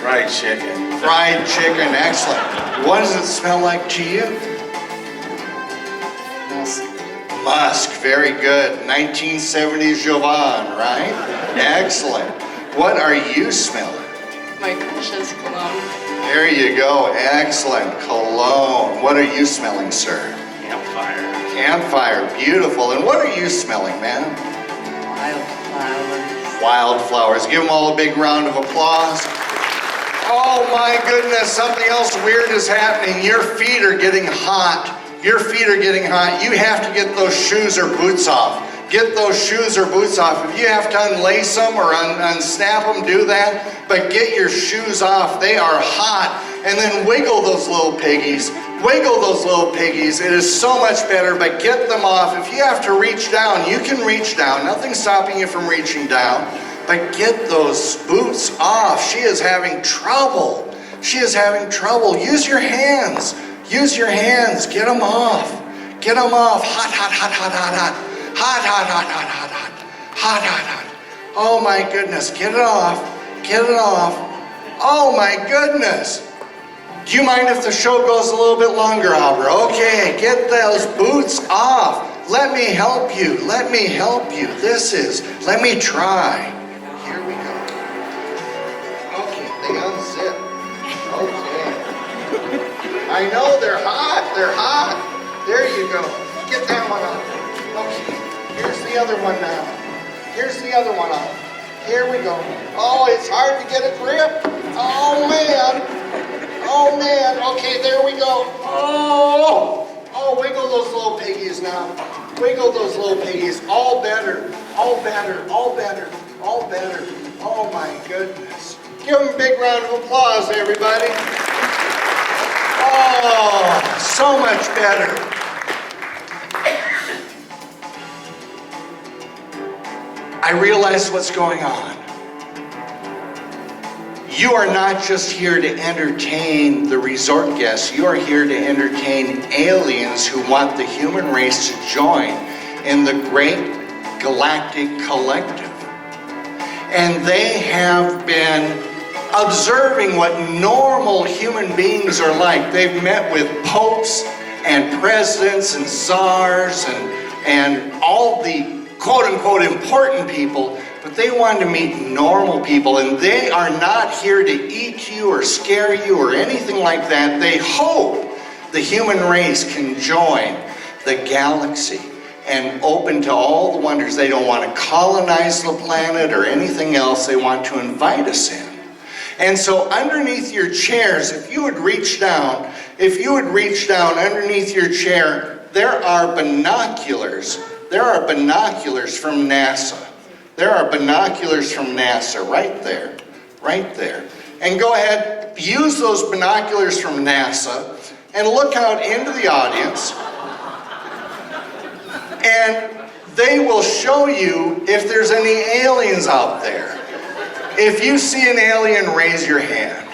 Fried chicken. Fried chicken, excellent. What does it smell like to you? Musk, very good. 1970s Jovan, right? Excellent. What are you smelling? My precious cologne. There you go. Excellent. Cologne. What are you smelling, sir? Campfire. Campfire. Beautiful. And what are you smelling, man? Wildflowers. Wildflowers. Give them all a big round of applause. Oh my goodness, something else weird is happening. Your feet are getting hot. Your feet are getting hot. You have to get those shoes or boots off. Get those shoes or boots off. If you have to unlace them or unsnap them, do that. But get your shoes off. They are hot. And then wiggle those little piggies. Wiggle those little piggies. It is so much better, but get them off. If you have to reach down, you can reach down. Nothing's stopping you from reaching down. But get those boots off. She is having trouble. She is having trouble. Use your hands. Use your hands. Get them off. Get them off. Hot, hot, hot, hot, hot, hot. Hot, hot, hot, hot, hot, hot. Hot, hot, hot. Oh my goodness. Get it off. Get it off. Oh my goodness. Do you mind if the show goes a little bit longer, Albert? Okay, get those boots off. Let me help you. Let me help you. Let me try. Here we go. Okay, they unzip. Okay. I know they're hot. They're hot. There you go. Get that one off. Okay. Here's the other one now. Here's the other one off. Here we go. Oh, it's hard to get a grip. Oh, man. Oh, man. Okay, there we go. Oh, wiggle those little piggies now. Wiggle those little piggies. All better. All better. All better. All better. Oh, my goodness. Give them a big round of applause, everybody. Oh, so much better. I realize what's going on. You are not just here to entertain the resort guests. You are here to entertain aliens who want the human race to join in the great galactic collective. And they have been observing what normal human beings are like. They've met with popes and presidents and czars and all the quote-unquote important people, but they want to meet normal people, and they are not here to eat you or scare you or anything like that. They hope the human race can join the galaxy and open to all the wonders. They don't want to colonize the planet or anything else. They want to invite us in. And so underneath your chairs, if you would reach down underneath your chair, there are binoculars. There are binoculars from NASA. There are binoculars from NASA right there, right there. And go ahead, use those binoculars from NASA and look out into the audience. And they will show you if there's any aliens out there. If you see an alien, raise your hand.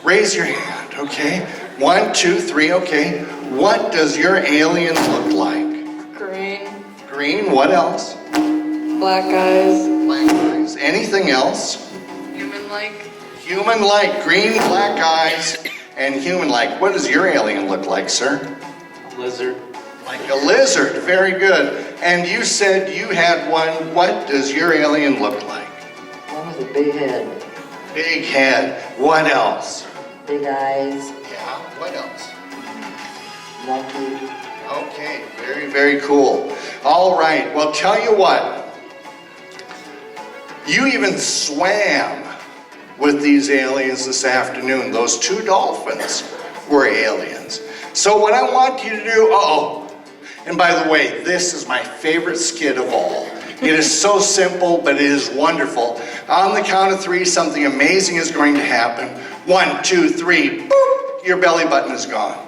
Raise your hand, okay? 1, 2, 3, okay. What does your alien look like? Green. Green, what else? Black eyes. Black eyes. Anything else? Human-like. Human-like, green, black eyes, and human-like. What does your alien look like, sir? Lizard. Like a lizard, very good. And you said you had one. What does your alien look like? One with a big head, Big head. What else? big eyes, Yeah, what else? lucky. Okay, very, very cool. All right, well, tell you what. You even swam with these aliens this afternoon. Those 2 dolphins were aliens. So what I want you to do, and by the way, this is my favorite skit of all. It is so simple, but it is wonderful. On the count of 3, something amazing is going to happen. 1, 2, 3, boop, your belly button is gone.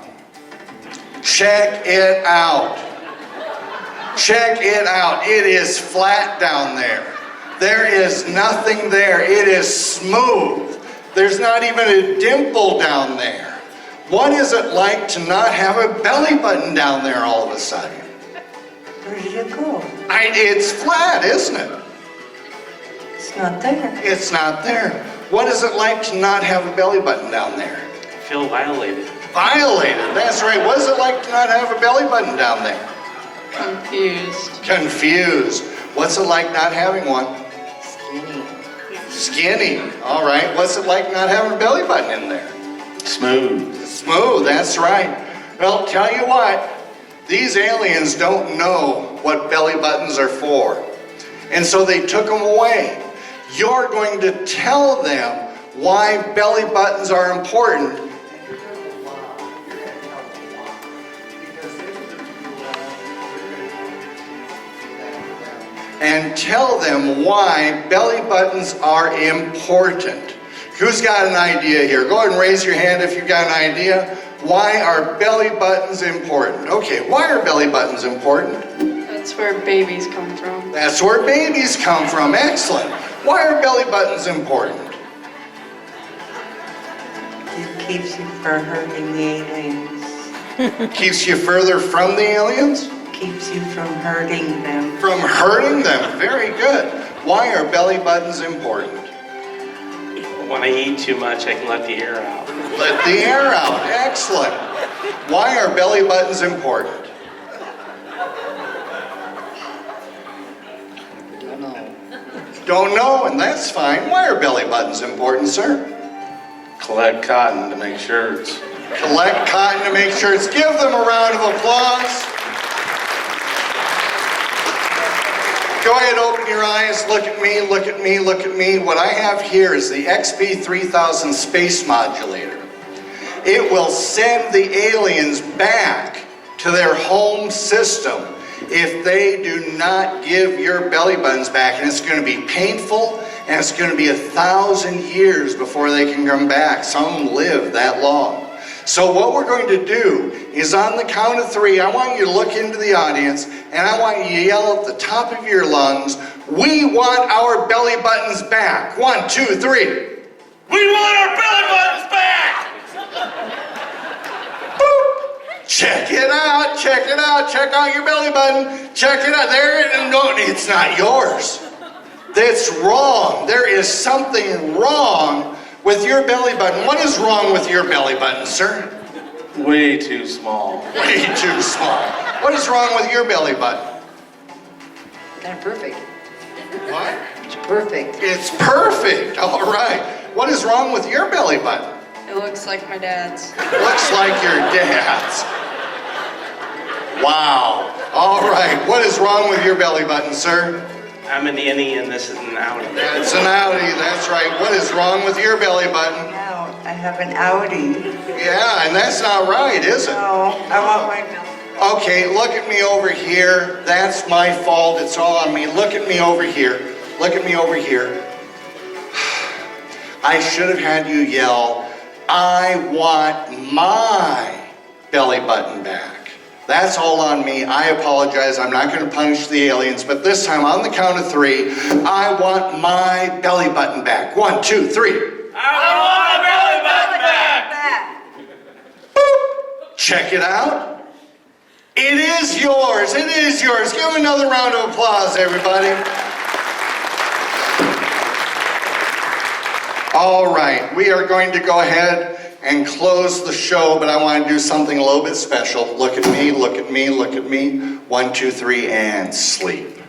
Check it out. Check it out. It is flat down there. There is nothing there. It is smooth. There's not even a dimple down there. What is it like to not have a belly button down there all of a sudden? Where did it go? It's flat, isn't it? It's not there. It's not there. What is it like to not have a belly button down there? Feel violated. Violated, that's right. What is it like to not have a belly button down there? Confused. Confused. What's it like not having one? Skinny. Skinny. All right. What's it like not having a belly button in there? Smooth. Smooth. That's right. Well, tell you what, these aliens don't know what belly buttons are for. And so they took them away. You're going to tell them why belly buttons are important. And tell them why belly buttons are important. Who's got an idea here? Go ahead and raise your hand if you've got an idea. Why are belly buttons important? Okay, why are belly buttons important? That's where babies come from. That's where babies come from. Excellent. Why are belly buttons important? It keeps you from hurting the aliens. Keeps you further from the aliens? Keeps you from hurting them. From hurting them. Very good. Why are belly buttons important? When I eat too much, I can let the air out. Let the air out. Excellent. Why are belly buttons important? Don't know. Don't know, and that's fine. Why are belly buttons important, sir? Collect cotton to make shirts. Collect cotton to make shirts. Give them a round of applause. Go ahead, open your eyes, look at me, look at me, look at me. What I have here is the XB3000 space modulator. It will send the aliens back to their home system if they do not give your belly buttons back. And it's going to be painful, and it's going to be 1,000 years before they can come back. Some live that long. So what we're going to do is on the count of 3, I want you to look into the audience and I want you to yell at the top of your lungs, "We want our belly buttons back." 1, 2, 3. We want our belly buttons back! Boop. Check it out, check it out, check out your belly button. Check it out. There, no, it's not yours. That's wrong. There is something wrong with your belly button. What is wrong with your belly button, sir? Way too small. Way too small. What is wrong with your belly button? Kind of perfect. What? It's perfect. It's perfect. All right. What is wrong with your belly button? It looks like my dad's. Looks like your dad's. Wow. All right. What is wrong with your belly button, sir? I'm an innie and this is an outie. It's an outie. That's right. What is wrong with your belly button? Now I have an Audi. Yeah, and that's not right, is it? No, I want my milk. Okay, look at me over here. That's my fault. It's all on me. Look at me over here. Look at me over here. I should have had you yell, "I want my belly button back." That's all on me. I apologize. I'm not going to punish the aliens, but this time on the count of 3, I want my belly button back. 1, 2, 3. I want my belly button back! Boop. Check it out. It is yours. It is yours. Give them another round of applause, everybody. All right, we are going to go ahead and close the show, but I want to do something a little bit special. Look at me, look at me, look at me. 1, 2, 3, and sleep.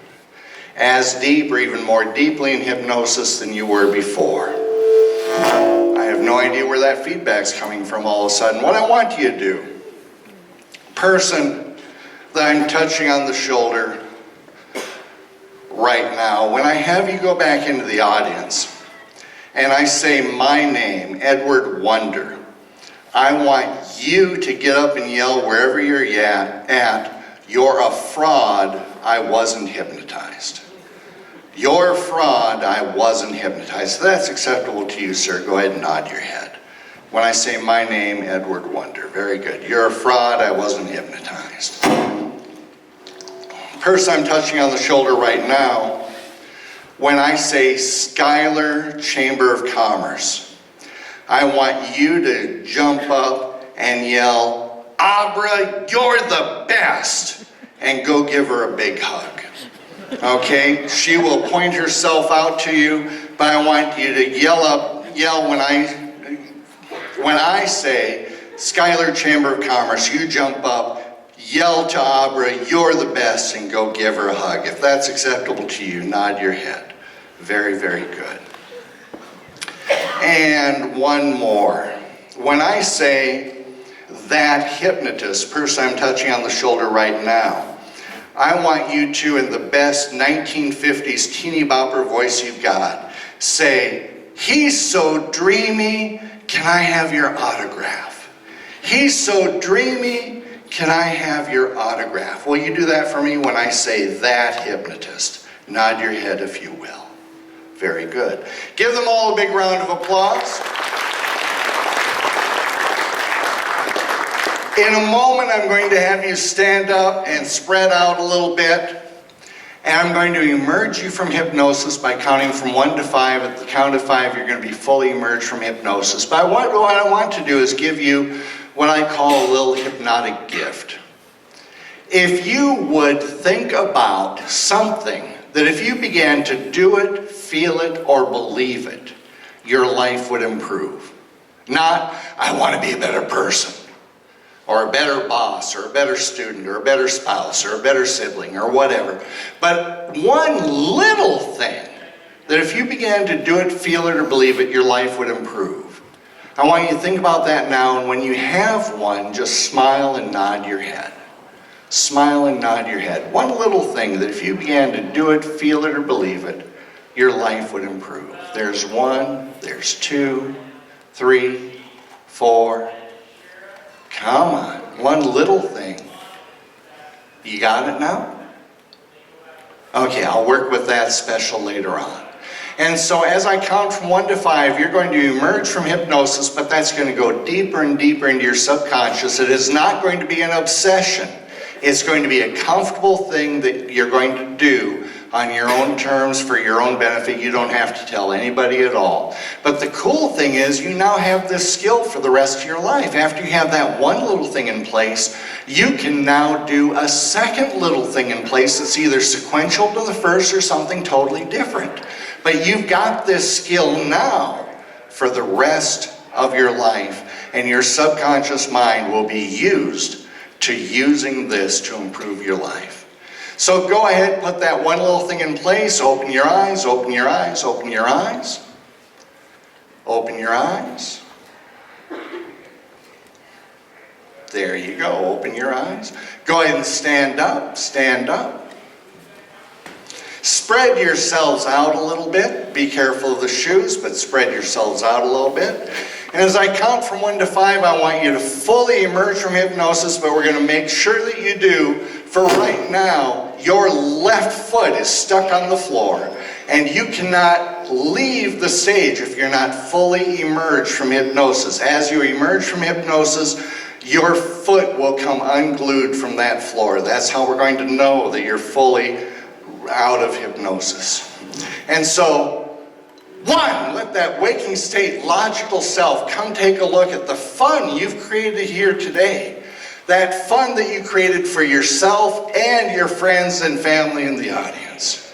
As deep or even more deeply in hypnosis than you were before. I have no idea where that feedback's coming from all of a sudden. What I want you to do, person that I'm touching on the shoulder right now, when I have you go back into the audience and I say my name, Edward Wonder, I want you to get up and yell wherever you're at, "You're a fraud, I wasn't hypnotized." You're a fraud, I wasn't hypnotized. So that's acceptable to you, sir. Go ahead and nod your head. When I say my name, Edward Wonder. Very good. You're a fraud, I wasn't hypnotized. Person I'm touching on the shoulder right now, when I say Schuyler Chamber of Commerce, I want you to jump up and yell, "Abra, you're the best," and go give her a big hug. Okay? She will point herself out to you, but I want you to yell when I say Schuyler Chamber of Commerce, you jump up, yell to Abra, "You're the best," and go give her a hug. If that's acceptable to you, nod your head. Very, very good. And one more. When I say that hypnotist, person I'm touching on the shoulder right now, I want you to, in the best 1950s teeny bopper voice you've got, say, "He's so dreamy, can I have your autograph? He's so dreamy, can I have your autograph?" Will you do that for me when I say that hypnotist? Nod your head if you will. Very good. Give them all a big round of applause. In a moment, I'm going to have you stand up and spread out a little bit. And I'm going to emerge you from hypnosis by counting from 1 to 5. At the count of 5, you're going to be fully emerged from hypnosis. But what I want to do is give you what I call a little hypnotic gift. If you would think about something that if you began to do it, feel it, or believe it, your life would improve. Not, "I want to be a better person," or a better boss, or a better student, or a better spouse, or a better sibling, or whatever. But one little thing that if you began to do it, feel it, or believe it, your life would improve. I want you to think about that now, and when you have one, just smile and nod your head. Smile and nod your head. One little thing that if you began to do it, feel it, or believe it, your life would improve. There's 1, there's 2, 3, 4. Come on, one little thing. You got it now? Okay, I'll work with that special later on. And so as I count from 1 to 5, you're going to emerge from hypnosis, but that's going to go deeper and deeper into your subconscious. It is not going to be an obsession. It's going to be a comfortable thing that you're going to do on your own terms for your own benefit. You don't have to tell anybody at all. But the cool thing is you now have this skill for the rest of your life. After you have that one little thing in place, you can now do a second little thing in place that's either sequential to the first or something totally different. But you've got this skill now for the rest of your life, and your subconscious mind will be used to using this to improve your life. So go ahead, put that one little thing in place. Open your eyes, open your eyes, open your eyes. Open your eyes. There you go, open your eyes. Go ahead and stand up, stand up. Spread yourselves out a little bit. Be careful of the shoes, but spread yourselves out a little bit. And as I count from 1 to 5, I want you to fully emerge from hypnosis, but we're going to make sure that you do. For right now, your left foot is stuck on the floor, and you cannot leave the stage if you're not fully emerged from hypnosis. As you emerge from hypnosis, your foot will come unglued from that floor. That's how we're going to know that you're fully out of hypnosis. And so, 1, let that waking state, logical self come take a look at the fun you've created here today. That fun that you created for yourself and your friends and family in the audience.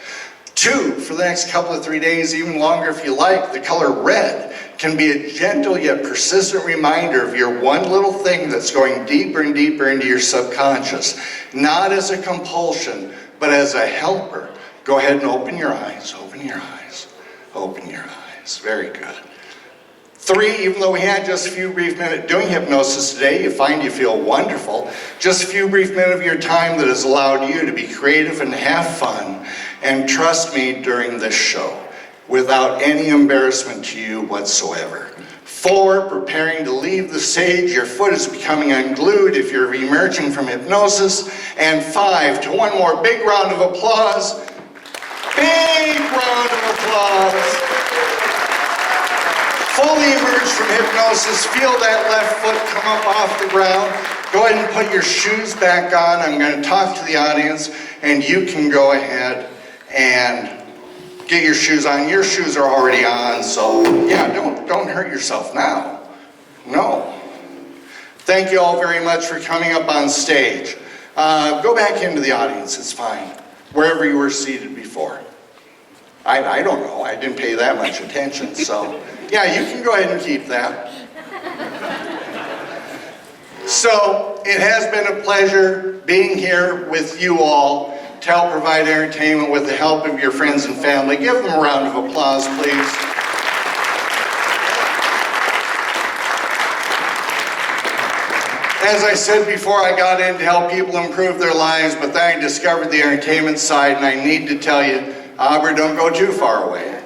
2, for the next couple of 3 days, even longer if you like, the color red can be a gentle yet persistent reminder of your one little thing that's going deeper and deeper into your subconscious. Not as a compulsion, but as a helper. Go ahead and open your eyes, open your eyes, open your eyes. Very good. 3, even though we had just a few brief minutes doing hypnosis today, you find you feel wonderful. Just a few brief minutes of your time that has allowed you to be creative and have fun. And trust me, during this show, without any embarrassment to you whatsoever. 4, preparing to leave the stage, your foot is becoming unglued if you're emerging from hypnosis. And 5, to one more big round of applause. Big round of applause. Fully emerged from hypnosis, feel that left foot come up off the ground. Go ahead and put your shoes back on. I'm going to talk to the audience, and you can go ahead and get your shoes on. Your shoes are already on, so yeah, don't hurt yourself now. No. Thank you all very much for coming up on stage. Go back into the audience, it's fine. Wherever you were seated before. I don't know, I didn't pay that much attention, so yeah, you can go ahead and keep that. So it has been a pleasure being here with you all to help provide entertainment with the help of your friends and family. Give them a round of applause, please. As I said before, I got in to help people improve their lives, but then I discovered the entertainment side, and I need to tell you, Aubrey, don't go too far away.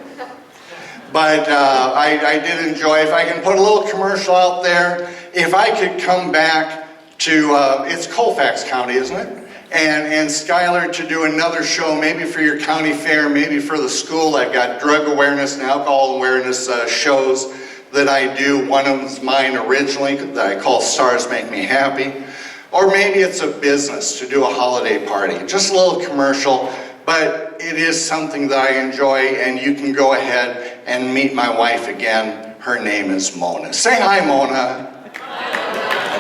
But I did enjoy, if I can put a little commercial out there, if I could come back to, it's Colfax County, isn't it? And Schuyler to do another show, maybe for your county fair, maybe for the school. I've got drug awareness and alcohol awareness shows that I do. One of them's mine originally that I call Stars Make Me Happy. Or maybe it's a business to do a holiday party. Just a little commercial, but it is something that I enjoy, and you can go ahead and meet my wife again. Her name is Mona. Say hi, Mona.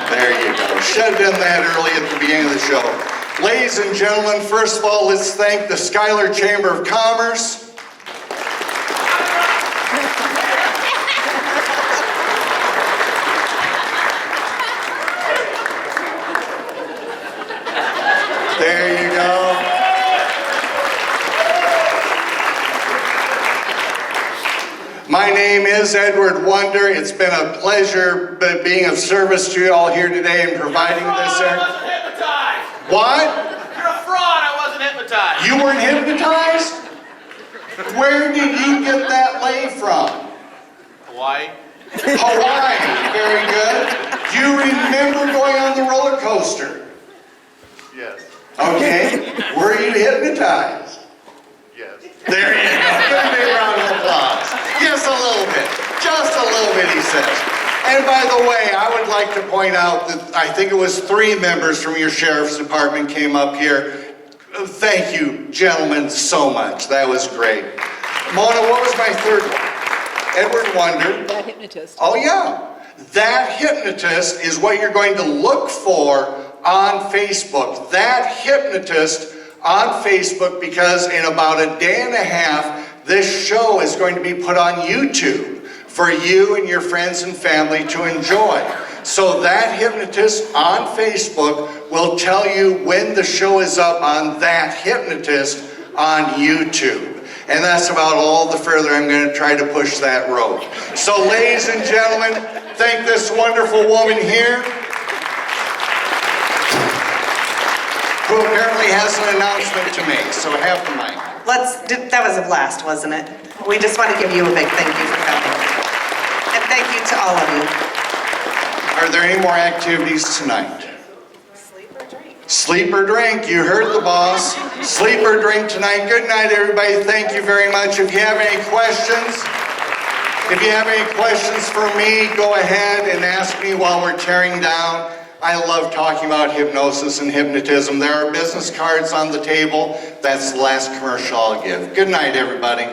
There you go. Should have done that early at the beginning of the show. Ladies and gentlemen, first of all, let's thank the Schuyler Chamber of Commerce. There you go. My name is Edward Wonder. It's been a pleasure being of service to you all here today and providing this. I wasn't hypnotized. What? You're a fraud. I wasn't hypnotized. You weren't hypnotized? Where did you get that lay from? Hawaii. Hawaii. Very good. Do you remember going on the roller coaster? Yes. Okay. Were you hypnotized? Yes. There you go. Give me a round of applause. Just a little bit. Just a little bit, he says. And by the way, I would like to point out that I think it was 3 members from your sheriff's department came up here. Thank you, gentlemen, so much. That was great. Mona, what was my third one? Edward Wonder. That hypnotist. Oh, yeah. That hypnotist is what you're going to look for on Facebook. That hypnotist on Facebook, because in about a day and a half, this show is going to be put on YouTube for you and your friends and family to enjoy. So that hypnotist on Facebook will tell you when the show is up on That Hypnotist on YouTube. And that's about all the further I'm going to try to push that road. So ladies and gentlemen, thank this wonderful woman here, who apparently has an announcement to make. So have the mic. That was a blast, wasn't it? We just want to give you a big thank you for coming. And thank you to all of you. Are there any more activities tonight? Sleep or drink. Sleep or drink. You heard the boss. Sleep or drink tonight. Good night, everybody. Thank you very much. If you have any questions for me, go ahead and ask me while we're tearing down. I love talking about hypnosis and hypnotism. There are business cards on the table. That's the last commercial I'll give. Good night, everybody.